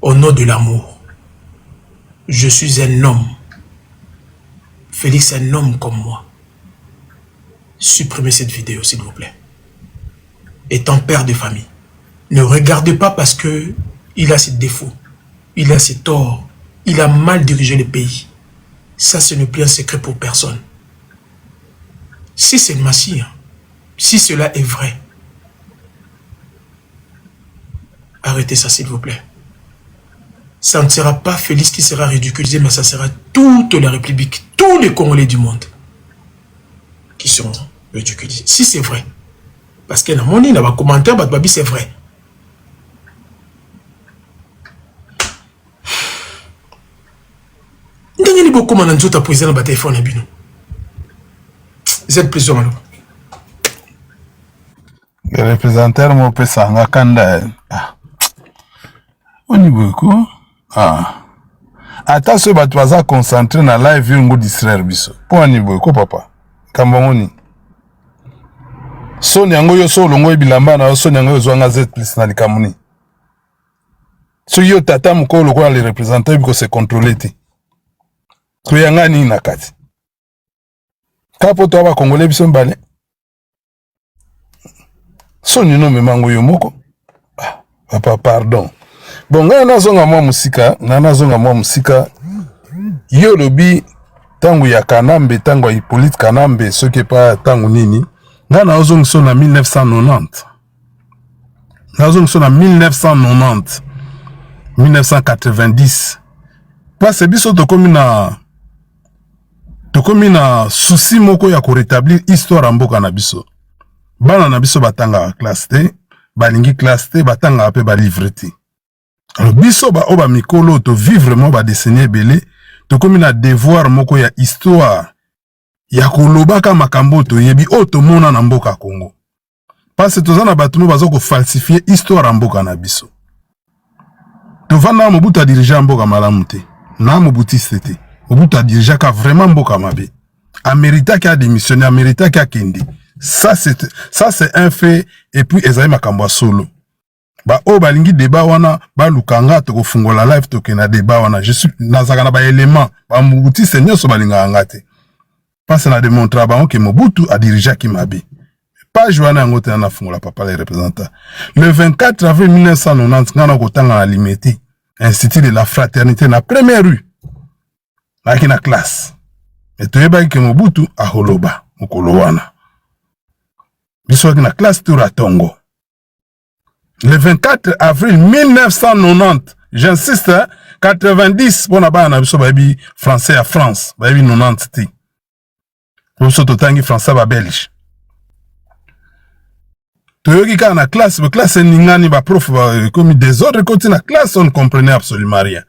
Au nom de l'amour, je suis un homme. Félix est un homme comme moi. supprimez cette vidéo, s'il vous plaît. Étant père de famille, ne regardez pas parce que il a ses défauts, il a ses torts, il a mal dirigé le pays. Ça, ce n'est plus un secret pour personne. Si c'est Massi, si cela est vrai, arrêtez ça, s'il vous plaît. Ça ne sera pas Félix qui sera ridiculisé, mais ça sera toute la République, tous les Congolais du monde qui seront ridiculisés. Si c'est vrai. Parce que dans mon dans les commentaires, c'est vrai. Ndenge beaucoup de gens ont posé dans le téléphone. C'est le plaisir, Malo. Le représentant m'a fait ça. On y beaucoup. Attends, ce bateau va concentrer dans la live, il va distraire. Pour on y beaucoup, papa. Kambamoni. So nyango yo so longo bilamba na so nyango yo zwanga Z plus na likamuni. So yo tata mukolo kwa les représentants biko se contrôler ti. Kuyanga ni nakati. Kapo to ba congolais biso mbale. So nino memango yo moko. Papa pardon. Bon nga nazonga mwa musika. Yo lobi tangu ya Kanambe tangu ya Hippolyte Kanambe soki pa tangu nini. Nga na ozongso na 1990. Na ozongso na 1990. 1990. Parce biso tokomi na souci moko ya ko rétablir histoire mboka na biso. Bana na biso batanga classe te, balingi classe te, batanga pe ba livre te. Alors biso ba oba mikolo to vivre mo ba dessiner belé, tokomi na devoir moko ya histoire. Ya kolobaka makambo to yebi oto mona na mboka Congo. Parce que tozana batumo bazo ko falsifier histoire mboka na biso. Tovana Mobutu a dirigé mboka malamu te. Na Mobutu c'était. Mobutu a dirigé ka vraiment mboka mabe. Amérita qui a démissionné, Amérita qui a kendi. Ça c'est un fait et puis ezali makambo solo. Ba o balingi débat wana ba lukanga to ko fungola live to kena débat wana. Je suis nazaka na ba élément. Ba Mobutu c'est nyoso balinga ngate. Parce qu'on a démontré que Mobutu a dirigé Kimabi. Pas Joana Ngote na fungola papa les représentants. Le 24 avril 1990, on a gotanga na limité. Institut de la fraternité na première rue. Na kina classe. Et tu yeba que Mobutu a holoba. Mukolo wana. Biso kina classe tour Tongo. Le 24 avril 1990, j'insiste, 90, bon na na biso babi français à France. Babi 90 ti. Nous sommes totangi français ba belge. Toyoki ka na classe, ba classe ningani ba prof ba comme des autres côtés na classe on ne comprenait absolument rien.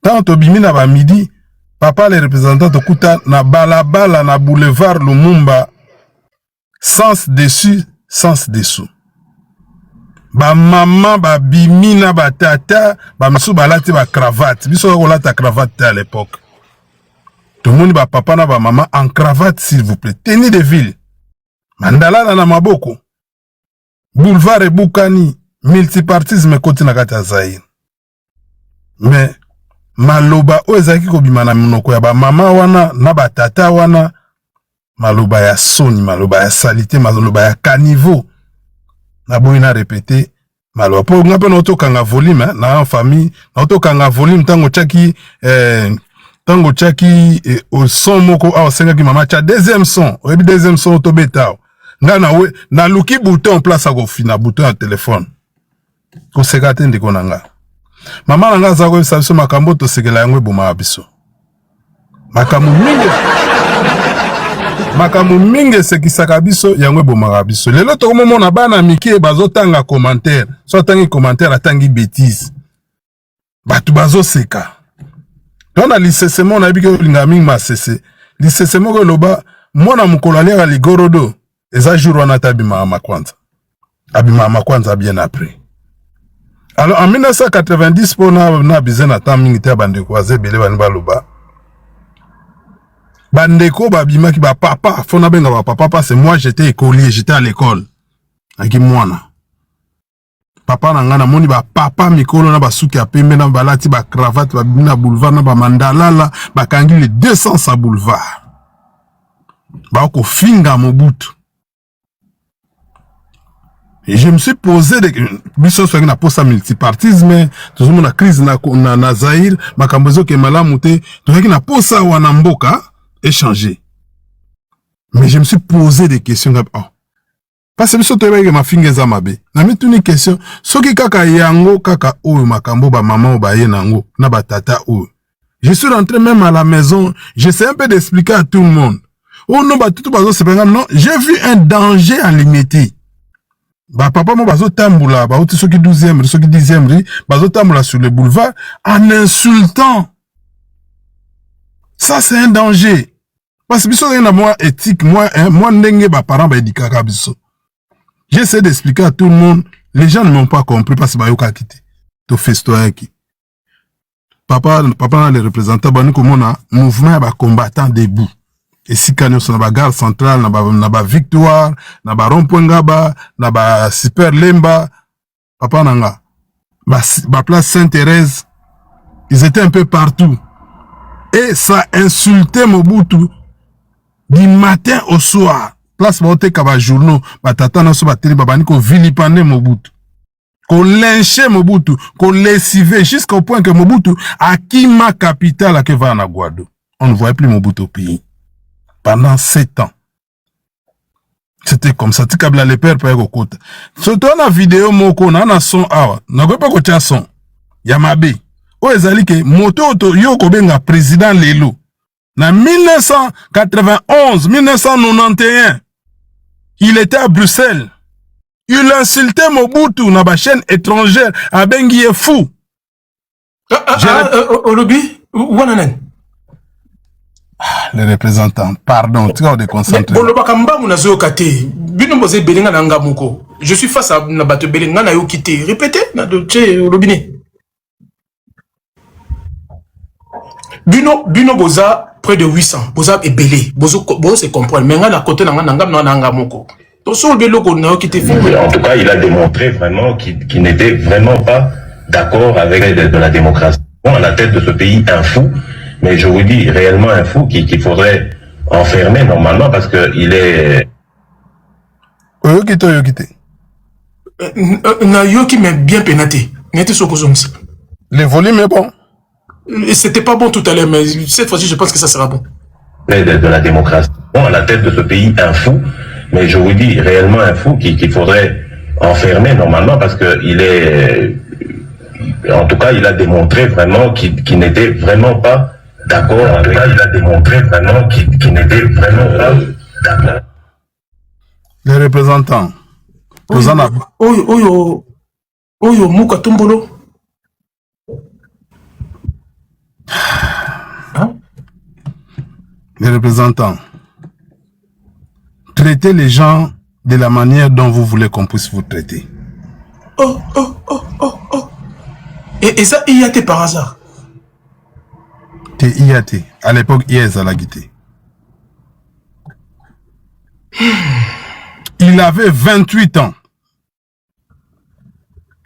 Tant to bimina ba midi, papa les représentants to kuta na balabala na boulevard Lumumba sens dessus, sens dessous. Ba maman ba bimina ba tata, ba msu balati ba cravate. Biso ko lata cravate à l'époque. Tout le monde va papa na ba maman en cravate s'il vous plaît. Tenue de ville. Mandala na maboko. Boulevard et Boukani. Multipartisme côté na kata Zaïre. Mais maloba oezaki ko bimana munoko ya ba mama wana na ba tata wana. Maloba ya soni, maloba ya salité, maloba ya caniveau. Na boina répéter maloba. Po ngape na otokanga volume na famille, na otokanga volume tango chaki tango chaki au son moko a senga ki mama cha deuxième son oyebi deuxième son to betao nga na we na luki bouton place a ko fina bouton ya téléphone ko sekate ndiko nanga mama nanga za ko sabiso makambo to segela yango boma biso makambo mingi sekisaka biso yango boma biso lelo to mona bana miki bazotanga commentaire so tangi commentaire atangi bêtise batu bazo seka. Dans la licesement, on a vu que l'ingami m'a cessé. Licesement, que l'oba, moi, na mukolalia à ligorodo. Et ça, jour, on a tabima à Makwanza. Abima à Makwanza bien après. Alors, en 1990, on a besoin d'attendre militaire bandeko, azé belé banba loba. Bandeko, babima qui ba papa, fona benga ba papa, parce que moi, j'étais écolier, j'étais à l'école. Aki mwana. Papa nangana moni ba papa mikolo na basuki ya pembe na balati ba cravate ba bina boulevard na ba mandalala ba kangi les 200 sa boulevard. Bako finga Mobutu. Et je me suis posé des questions sur la poste multipartisme, tout le monde a crise na Zaïre, makambozo ke malamute, tout le monde a poste wanamboka échanger. Mais je me suis posé des questions parce que biso toyeba ke mafinga eza mabe. Na mitu ni question, soki kaka yango kaka oyo makambo ba maman ba ye nango na ba tata oyo. Je suis rentré même à la maison, j'essaie un peu d'expliquer à tout le monde. Oh non, bah tout bazo c'est pas non, j'ai vu un danger en limité. Bah papa mo bazo tamboula, bah outi soki 12e, soki 10e, bazo tamboula sur le boulevard en insultant. Ça c'est un danger. Parce que biso na moi éthique, moi ndenge ba parents ba edikaka biso. J'essaie d'expliquer à tout le monde, les gens ne m'ont pas compris parce que ba yoka kité. To festoya ki. Papa les représentants bani comme on a mouvement ba combattant debout. Et si quand on a ba gare centrale, na ba Victoire, na ba rond-point Ngaba, na ba Super Lemba, papa nanga, ba place Sainte-Thérèse, ils étaient un peu partout. Et ça insultait Mobutu du matin au soir. Place ba kaba journaux, ba tata na so ba télé ba bani ko vilipender Mobutu. Qu'on lynchait Mobutu, qu'on lessivait jusqu'au point que Mobutu a quitté ma capitale à Kevana Guado. On ne voyait plus Mobutu au pays. Pendant 7 ans. C'était comme ça. Tikabla le père paye au côté. Surtout la vidéo moko na son awa. Na ko pas ko tia son. Yamabe. O ezali ke moto to yo ko benga président lelo. Na 1991, 1991, il était à Bruxelles. Il insultait Mobutu na ba chaîne étrangère à bengi est fou. Olobi, wananen. Les représentants, pardon, tu vas déconcentrer. Je suis face à Nabato Belenga na yo kité. Répétez, na doche Olobine. Bino boza près de 800. Boza est belé. Bozo se comprendre. Mais na côté na nanga moko. En tout cas, il a démontré vraiment qu'il n'était vraiment pas d'accord avec de la démocratie. Bon, à la tête de ce pays, un fou. Mais je vous dis, réellement un fou qu'il faudrait enfermer normalement parce qu'il est... Yokite. Na yoki mais bien pénaté. Le volume est bon. C'était pas bon tout à l'heure, mais cette fois-ci, je pense que ça sera bon. De la démocratie. Bon, à la tête de ce pays, un fou. Mais je vous dis, réellement un fou qu'il faudrait enfermer normalement parce qu'il est... En tout cas, il a démontré vraiment qu'il n'était vraiment pas d'accord. En tout cas, il a démontré vraiment qu'il n'était vraiment pas d'accord. Les représentants. Oyo, Mouka Tombolo. Hein? Les représentants. Traitez les gens de la manière dont vous voulez qu'on puisse vous traiter. Oh. Et ça, IAT par hasard? T'es IAT. À l'époque, IAS à la guité. Il avait 28 ans.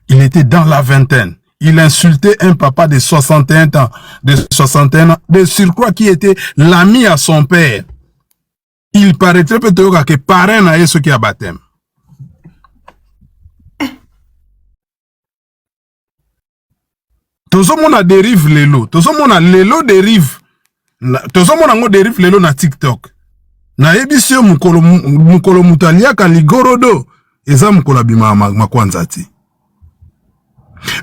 Il était dans la vingtaine. Il insultait un papa de 61 ans. De surcroît qui était l'ami à son père. Il paraîtrait peut-être que parrain n'a ce qui a baptême. Tout le monde dérive lelo. Tout le monde lelo dérive. Tout le monde dérive lelo na TikTok. Na ebisio mukolo mutalia kaligorodo. Eza mukolo bima makwanzati.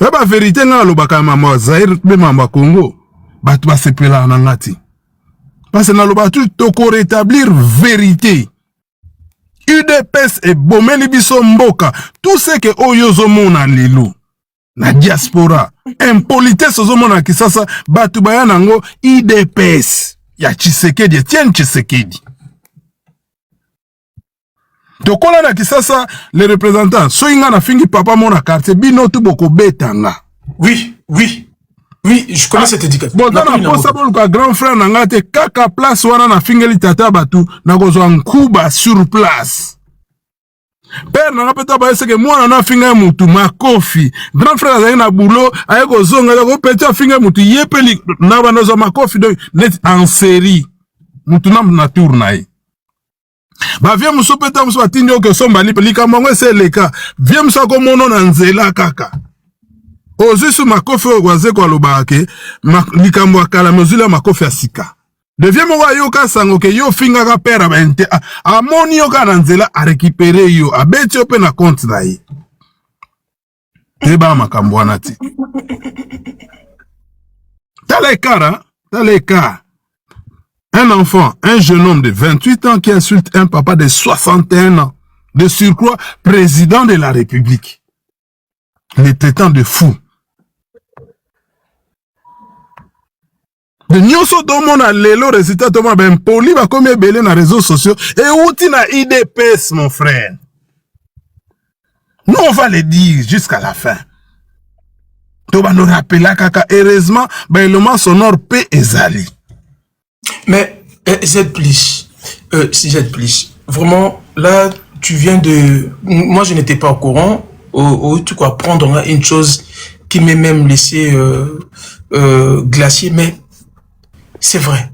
Eba vérité nga lobaka mama Zaire be mama Congo. Batu ba sepela na ngati. Parce que dans le toko rétablir vérité. UDPS et Bomeli biso mboka. Tout ce que oyozo mona lelo. Na diaspora. Impolitesse ozo mona kisasa. Batu bayanango UDPS. Ya Tshisekedi. Etienne Tshisekedi. Tokola na kisasa les représentants. Soinga na fingi papa mona quartier. Bino tu boko betanga. Oui, je connais cette éducation. Bon, dans la possible que grand frère n'a te kaka place wana na fingeli tata batu na gozo nkuba sur place. Père n'a pas peut c'est que moi na finga mutu makofi. Grand frère a na boulot aye gozo nga ko petit finga mutu yepeli na banozo makofi donc net en série. Mutu na tournaï. Ba vie muso peta muso atindi oke somba likambo se leka. Vie muso ko mono na nzela kaka. Ozusu makofi ogwaze kwa lobake likambo akala mozula makofi asika. Devie mo wa yoka sango ke yo finga ka pera ba ente amoni yoka na nzela a récupérer yo abeti ope na compte na ye. Eba makambo wana ti. T'as les cas. Un enfant, un jeune homme de 28 ans qui insulte un papa de 61 ans, de surcroît président de la République. Il est traitant de fou. De nyonso domona lelo résultat toma ben poli ba comme belé na réseaux sociaux et outi na IDPS mon frère. Nous on va le dire jusqu'à la fin. Toba nous rappela kaka heureusement ben le man sonore P ezali. Mais Z+, si Z+, vraiment là tu viens de, moi je n'étais pas au courant, tu crois prendre une chose qui m'est même laissé glacier, mais c'est vrai,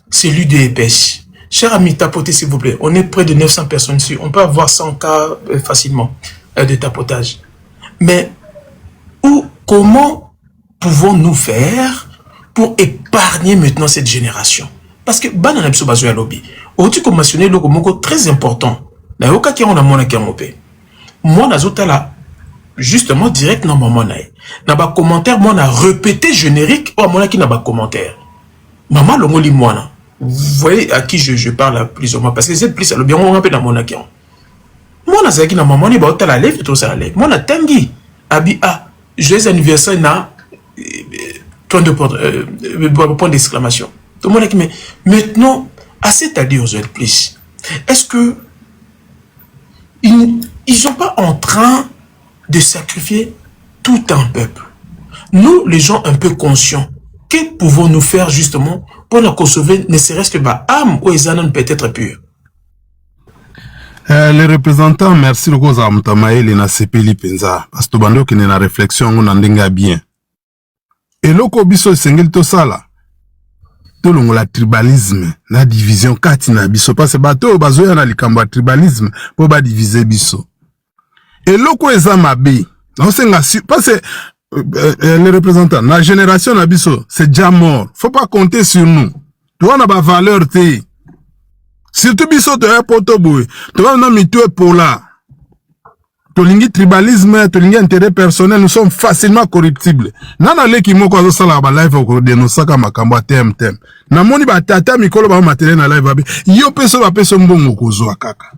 c'est l'UDPS. Cher ami, tapotez s'il vous plaît. On est près de 900 personnes ici. On peut avoir 100 cas facilement de tapotage. Mais comment pouvons-nous faire pour épargner maintenant cette génération? Parce que banana biso bazo ya lobby. Oti ko mentionner loko moko très important. Na yoka ki on a mona ki ngope. Moi nazota là justement direct na maman na. Na ba commentaire moi na répété générique ou mona ki na ba commentaire. Maman longoli mwana. Vous voyez à qui je parle plus ou moins parce que c'est plus le bien on appelle na mona ki. Moi na zaki na maman ni ba otala lève tout ça la lève. Moi na tangi abi joyeux anniversaire na point d'exclamation. Tout le monde a dit, mais maintenant, à cet allée aux autres, est-ce que ils sont pas en train de sacrifier tout un peuple? Nous, les gens un peu conscients, que pouvons-nous faire justement pour la sauver, ne serait-ce que ma âme ou les âmes peut-être pure? Les représentants, merci le gros Amutamae, les Nasepeli Penza, parce que bando qui n'est la réflexion, on en denga bien. Et loko biso sengel to sala. Tout le la tribalisme, la division katina biso, parce que bateau bazoya na likambo tribalisme, pour ba diviser biso. Et loko eza mabe, on senga parce que les représentants, la génération na biso, c'est déjà mort. Faut pas compter sur nous. Tu vois, on a ba valeur te. Surtout biso to ya poto boy. Tu vois, on a mis tout pour là. Tolingi tribalisme, tolingi intérêt personnel, nous sommes facilement corruptibles. Nana leki moko azo sala ba live ko denosaka makambo tem. Na moni ba tata mikolo ba matériel na live abi. Yo peso ba peso mbongo kozwa kaka.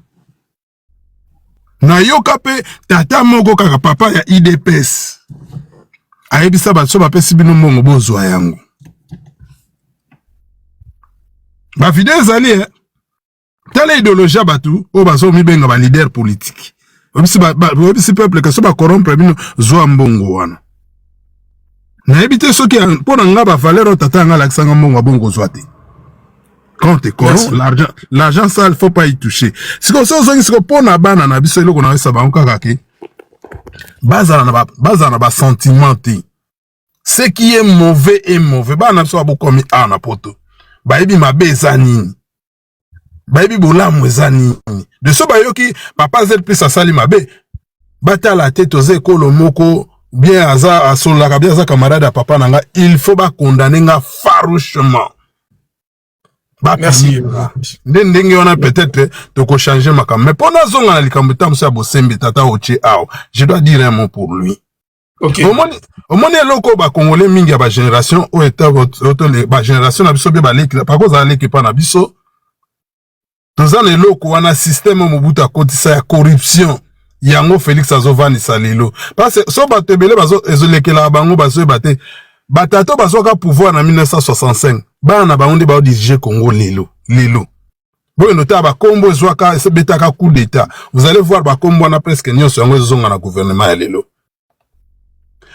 Na yo kape tata moko kaka papa ya IDPS. Ayebisa ba so ba pesi bino mbongo bozwa yango. Ba fidèle zali telle idéologie batu o bazo mi benga ba leader politique. Si peuple que soit corrompre bino zo mbongo wana na ebité ceux qui pour nga ba valeur o tata nga laksanga mbongo bongo zoate quand tu corromps l'argent ça il faut pas y toucher si ko so zongi ko pona bana na biso eloko na saba nkaka ke baza na ba sentiment ce qui est mauvais bana biso abo komi na poto ba ebi mabeza nini Baby bolamu ezani de so bayoki papa zel plus asali mabe bata la tête aux écoles moko bien aza asola ka bien aza camarade à papa nanga il faut ba condamner nga farouchement. Merci. Ndenge on a peut-être de changer ma cam mais pendant zonga na likambo tamso ya bosembe tata oche ao je dois dire un mot pour lui. OK. Au moins loko ba congolais mingi ya ba génération o eta votre ba génération na biso be ba leki par cause aleki pa na biso. Dans un eloko wana système mobuta kotisa ya corruption yango Félix Azovani salelo parce que so batebele bazo ezolekela bango bazo bate batato bazo ka pouvoir na 1965 bana ba onde ba diriger Congo lelo bon nota ba kombo ezwaka sebetaka coup d'état vous allez voir ba kombo na presque nyonso yango ezonga na gouvernement ya lelo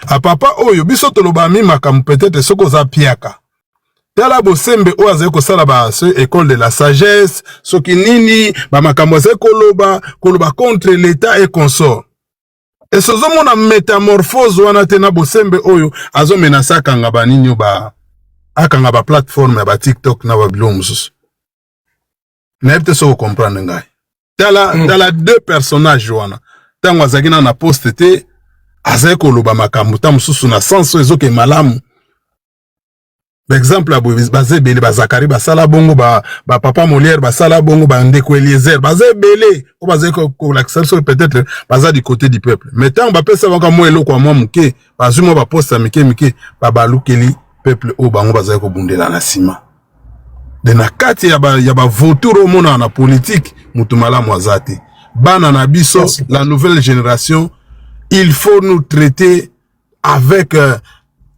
a papa oyo biso toloba mi makam peut-être soko za piaka tala bosembe o aze ko sala ba école de la sagesse soki nini ba makambo ze koloba contre l'état et consort et ce zomo na métamorphose wana tena bosembe oyo azo menasa kanga ba nini ba akanga ba plateforme ba TikTok na ba blogs na epte so comprendre ngai tala deux personnages wana tango azaki na poste te azali koloba makambo ta mosusu na senso ezoke malamu. Exemple bazebele bazakari basala bongo ba papa Molière basala bongo ba ndeko Eliezer bazebele o bazali ko l'accès peut-être baza du côté du peuple. Mais tant ba pesa baka mo eloko mo muke bazuma ba poste mike ba balukeli peuple o bango bazali ko bundela na sima. De na kati ya ba vautour mona na politique mutumala mwazate. Bana na biso la nouvelle génération, il faut nous traiter avec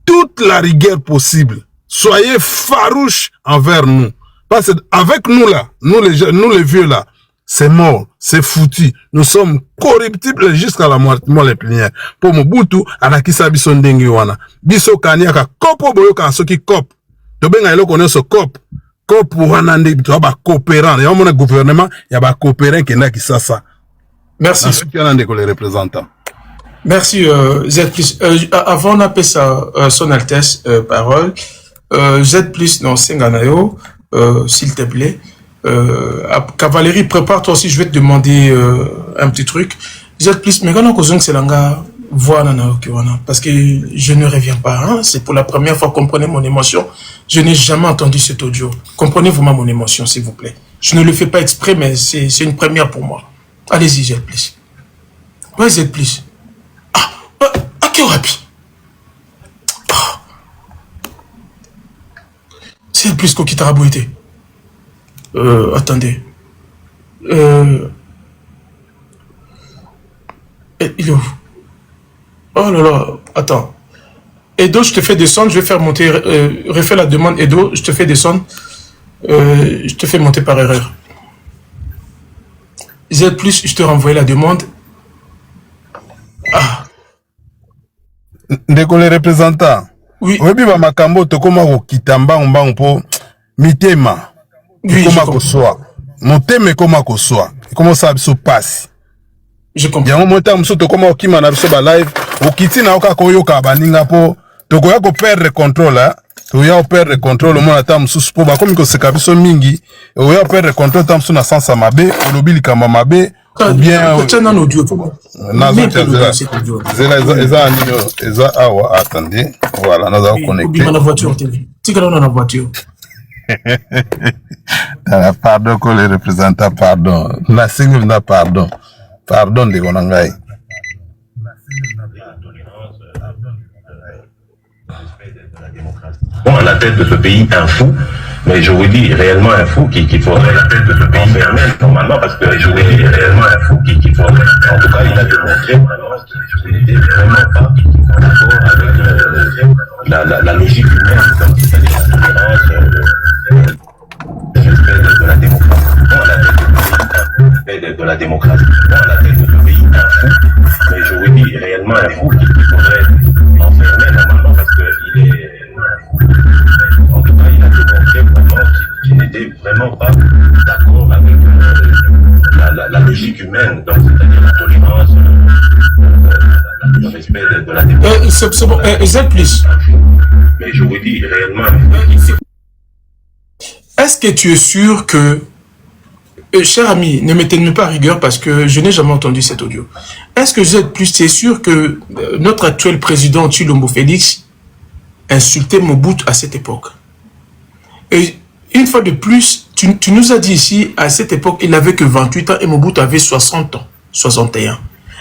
toute la rigueur possible. Soyez farouches envers nous. Parce que avec nous là, nous les vieux là, c'est mort, c'est foutu. Nous sommes corruptibles jusqu'à la mort les plénières. Pour Mobutu, anakisa biso ndenge wana. Biso kaniaka kopo boyoka soki kop. Tobenga elo connaît ce cop. Cop wana ndenge to ba coopérant. Ya mon gouvernement, ya ba coopérant kenda kisasa. Merci. Les représentants. Merci Z+. Avant on appelle ça son Altesse parole. Z+, non, Senganayo, s'il te plaît. Cavalerie, prépare-toi aussi, je vais te demander un petit truc. Z+, mais quand on c'est l'anga, voilà, parce que je ne reviens pas. Hein? C'est pour la première fois, comprenez mon émotion. Je n'ai jamais entendu cet audio. Comprenez-vous mon émotion, s'il vous plaît. Je ne le fais pas exprès, mais c'est une première pour moi. Allez-y, Z+. Ouais, Z+. Quel rapide. C'est plus qu'on quitte Rabouité. Attendez. Il est où? Oh là là, attends. Edo, je te fais descendre, je vais faire monter. Refais la demande, Edo, je te fais descendre. Je te fais monter par erreur. Z+, je te renvoie la demande. Ah. Ndeko les représentants. Oui. Obi ba makambo to koma ko kitamba mbango po mitema. Oui, koma ko soa. Moteme koma ko soa. Comment ça se passe? Je comprends. Yango mota mso to koma okima na biso ba live. Okiti na oka ko yoka baninga po to ko ya ko perdre contrôle hein. To ya ko perdre contrôle mo na ta msusu po ba komi ko seka biso mingi. O ya perdre contrôle ta mso na sansa mabe, olobili kama mabe. Ou bien un audio. Attendez, voilà, nous avons connecté. Dans la voiture, dans la voiture. Pardon, que les représentants, pardon. La signe, pardon. Pardon, les Gonangai. Bon, à la tête de ce pays, un fou, mais je vous dis réellement un fou qu'il faudrait la tête de ce pays enfermer normalement, parce que je vous dis réellement un fou qu'il faudrait, en tout cas il a démontré qu'il n'était vraiment pas en rapport avec la logique humaine, c'est-à-dire la tolérance, le respect de la démocratie. Bon, à la tête de la démocratie, bon, à la tête de ce pays, un fou, mais je vous dis réellement un fou qu'il faudrait enfermer normalement, parce qu'il est en tout cas, il a démontré vraiment qu'il n'était vraiment pas d'accord avec la logique humaine, donc c'est-à-dire la tolérance, le respect de la démocratie. C'est bon, Z+. Mais je vous dis réellement. Est-ce que tu es sûr que, cher ami, ne mettez-nous pas à rigueur parce que je n'ai jamais entendu cet audio. Est-ce que Z+, tu es sûr que notre actuel président Tshilombo Félix insultait Mobutu à cette époque? Et une fois de plus, tu nous as dit ici, à cette époque, il n'avait que 28 ans et Mobutu avait 60 ans, 61.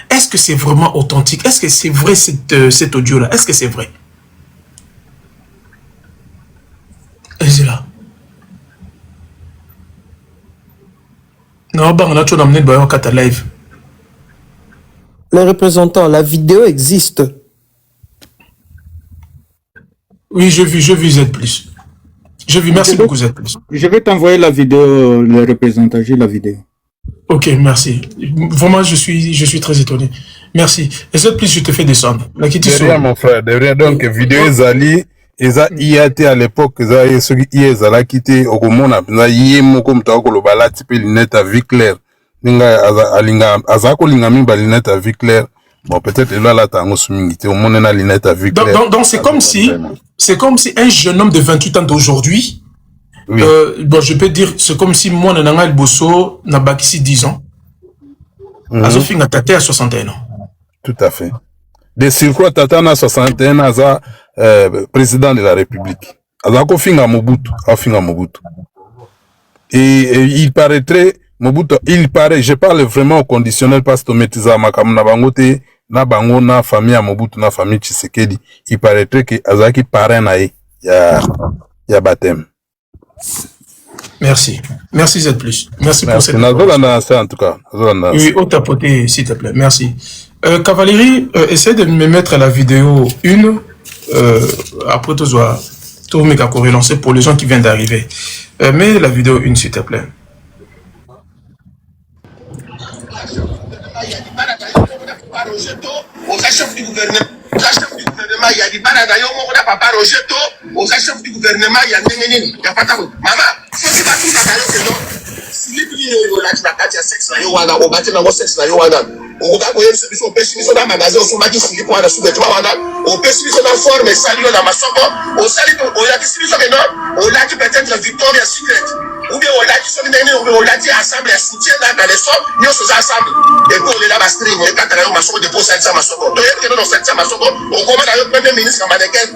Est-ce que c'est vraiment authentique? Est-ce que c'est vrai cet audio-là? Est-ce que c'est vrai? Allez-y là. Non, on a toujours amené le live. Les représentants, la vidéo existe. Oui, je vis Z+. Je vis, merci beaucoup Z+. Je vais t'envoyer la vidéo, le représentant, j'ai la vidéo. Ok, merci. Vraiment, je suis très étonné. Merci. Et Z+, je te fais descendre. Derrière mon frère, derrière donc, vidéo Zali, eza IAT à l'époque, eza ceux qui Zala quitté au Komona, na yemo comme ta ko lobala type lunette à vie claire. Ninga alinga azako linga mi ba lunette à vie claire. Bon, peut-être là tango sumingité au monde na lunette à vie claire. Donc c'est comme si un jeune homme de 28 ans d'aujourd'hui, oui. Bon, je peux dire, c'est comme si moi, Nananga El Bosso, n'a bakisi 10 ans. Azofinga Tate à 61 ans. Tout à fait. De surcroît, Tata na 61 ans, président de la République. Azako finga Mobutu, afinga Mobutu. Et il paraîtrait, Mobutu, il paraît, je parle vraiment au conditionnel parce que Metiza Makamu na bangote, na bango na famille à Mobutu, na famille Tshisekedi, il paraîtrait que Azaki parrain nae, ya baptême. Merci. Merci Z+. Merci pour cette information. En tout cas. Oui, au tapoter, s'il te plaît. Merci. Cavalerie, essaie de me mettre la vidéo 1. Après, tu dois tout méga relancer pour les gens qui viennent d'arriver. Mets la vidéo 1, s'il te plaît. Chef du gouvernement, il y a des balades, papa Rogeto, au chef du gouvernement, il y a Nénéné, il y a pas de maman, c'est pas tout à l'heure, si les prix, la carte, il y a sexe, il y a au bâtiment, au sexe, il y a au gars, il y a au pêche, dans le magasin, au magasin, il y a sous le toit, au pêche, dans la forme, salut dans ma soco, au salut, au lac, au lac, peut-être la Victoria Secret, ou bien au lac, au lac, ensemble, soutien dans les sommes, nous sommes ensemble, et puis on est là, ma stream, on est quand on a ma soco, dépôt, ça, ma soco, on commence avec le premier ministre américain.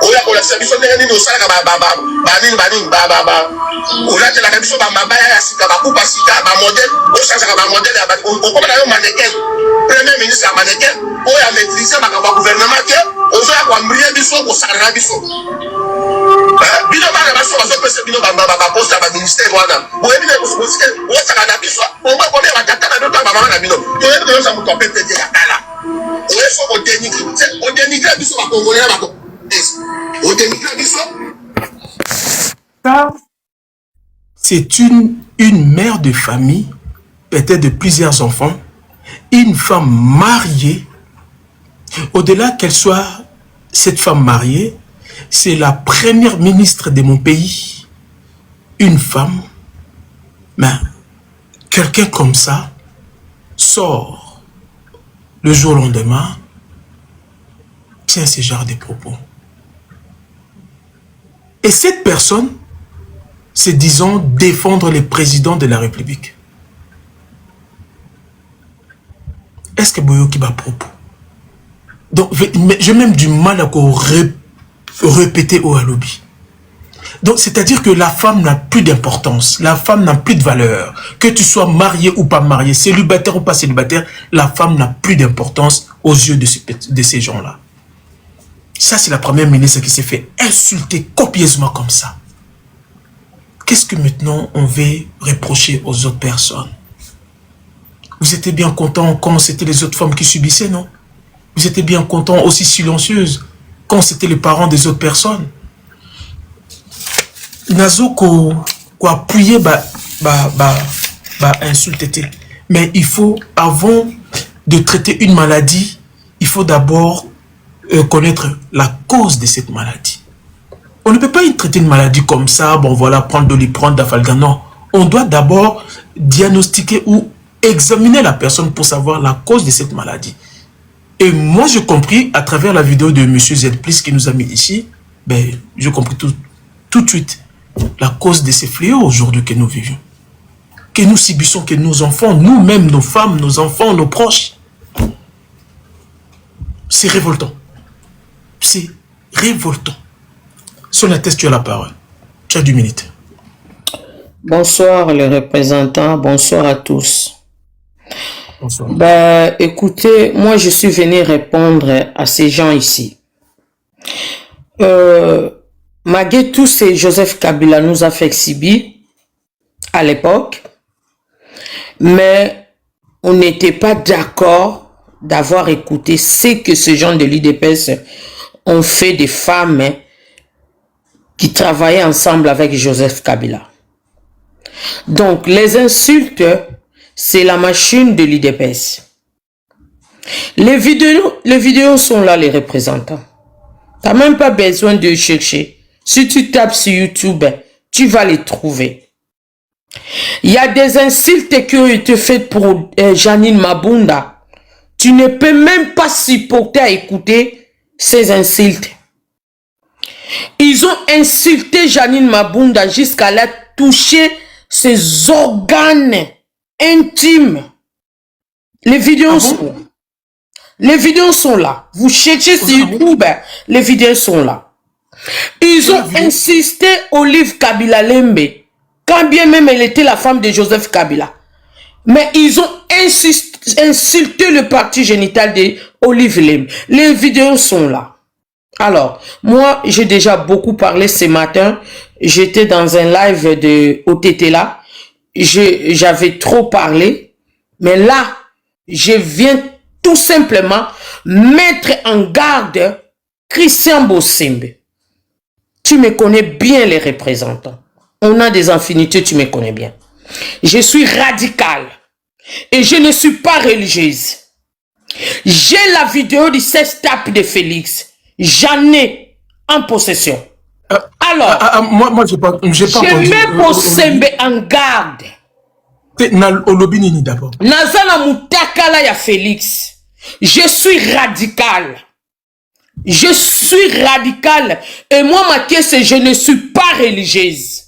On a la service de l'année au salaire on a la commission Mabaya Sika, Bakupa Sika, modèle, on change un modèle, on commence avec le mannequin, premier ministre américain, on a maîtrisé le gouvernement, on va avoir un brillant biso, on s'en a biso. Bino Barabaso, on va faire Bino Baba poste à ministère, on a bien on s'en biso, on va connaître la cata de notre maman à Bino. On va faire un peu de la ça, c'est une mère de famille, peut-être de plusieurs enfants, une femme mariée. Au-delà qu'elle soit cette femme mariée, c'est la première ministre de mon pays, une femme. Mais quelqu'un comme ça sort le jour au lendemain, tient ce genre de propos. Et cette personne, c'est disons défendre le président de la République. Est-ce que Boyoki va propos? Donc, j'ai même du mal à répéter au lobby. Donc, c'est-à-dire que la femme n'a plus d'importance, la femme n'a plus de valeur. Que tu sois marié ou pas marié, célibataire ou pas célibataire, la femme n'a plus d'importance aux yeux de ces gens-là. Ça, c'est la première ministre qui s'est fait insulter copieusement comme ça. Qu'est-ce que maintenant on veut reprocher aux autres personnes? Vous étiez bien content quand c'était les autres femmes qui subissaient, non? Vous étiez bien content, aussi silencieuse, quand c'était les parents des autres personnes? Nazo ko appuyer insulter. Mais il faut, avant de traiter une maladie, il faut d'abord connaître la cause de cette maladie. On ne peut pas y traiter une maladie comme ça, bon voilà, prendre Doliprane, Dafalgan, non. On doit d'abord diagnostiquer ou examiner la personne pour savoir la cause de cette maladie. Et moi, j'ai compris, à travers la vidéo de M. Z+, qui nous a mis ici, ben, j'ai compris tout de suite la cause de ces fléaux aujourd'hui que nous vivons. Que nous subissons, que nos enfants, nous-mêmes, nos femmes, nos enfants, nos proches. C'est révoltant. C'est révoltant. Sur la test, tu as la parole. Tu as 2 minutes. Bonsoir les représentants, bonsoir à tous. Bonsoir. Ben, écoutez, moi je suis venu répondre à ces gens ici. Malgré tout ce Joseph Kabila nous a fait exhiber à l'époque, mais on n'était pas d'accord d'avoir écouté ce que ces gens de l'UDPS ont fait des femmes qui travaillaient ensemble avec Joseph Kabila. Donc, les insultes, c'est la machine de l'UDPS. Les vidéos sont là, les représentants. Tu n'as même pas besoin de chercher. Si tu tapes sur YouTube, tu vas les trouver. Il y a des insultes qui ont été faites pour Janine Mabunda. Tu ne peux même pas supporter à écouter ces insultes. Ils ont insulté Janine Mabunda jusqu'à la toucher ses organes intimes. Les vidéos sont là. Les vidéos sont là. Vous cherchez sur YouTube, les vidéos sont là. Ils ont insisté Olive Kabila Lembe, quand bien même elle était la femme de Joseph Kabila. Mais ils ont insulté le parti génital de Olive Lembe. Les vidéos sont là. Alors, moi, j'ai déjà beaucoup parlé ce matin. J'étais dans un live de OTT là. J'avais trop parlé. Mais là, je viens tout simplement mettre en garde Christian Bossembe. Tu me connais bien les représentants. On a des infinités, tu me connais bien. Je suis radicale. Et je ne suis pas religieuse. J'ai la vidéo du 16 tape de Félix. J'en ai en possession. Alors, moi, j'ai pas je mets Bossembe en garde. D'abord. Nazana Moutakala ya Félix. Je suis radical. Je suis radical. Et moi, ma question, c'est je ne suis pas religieuse.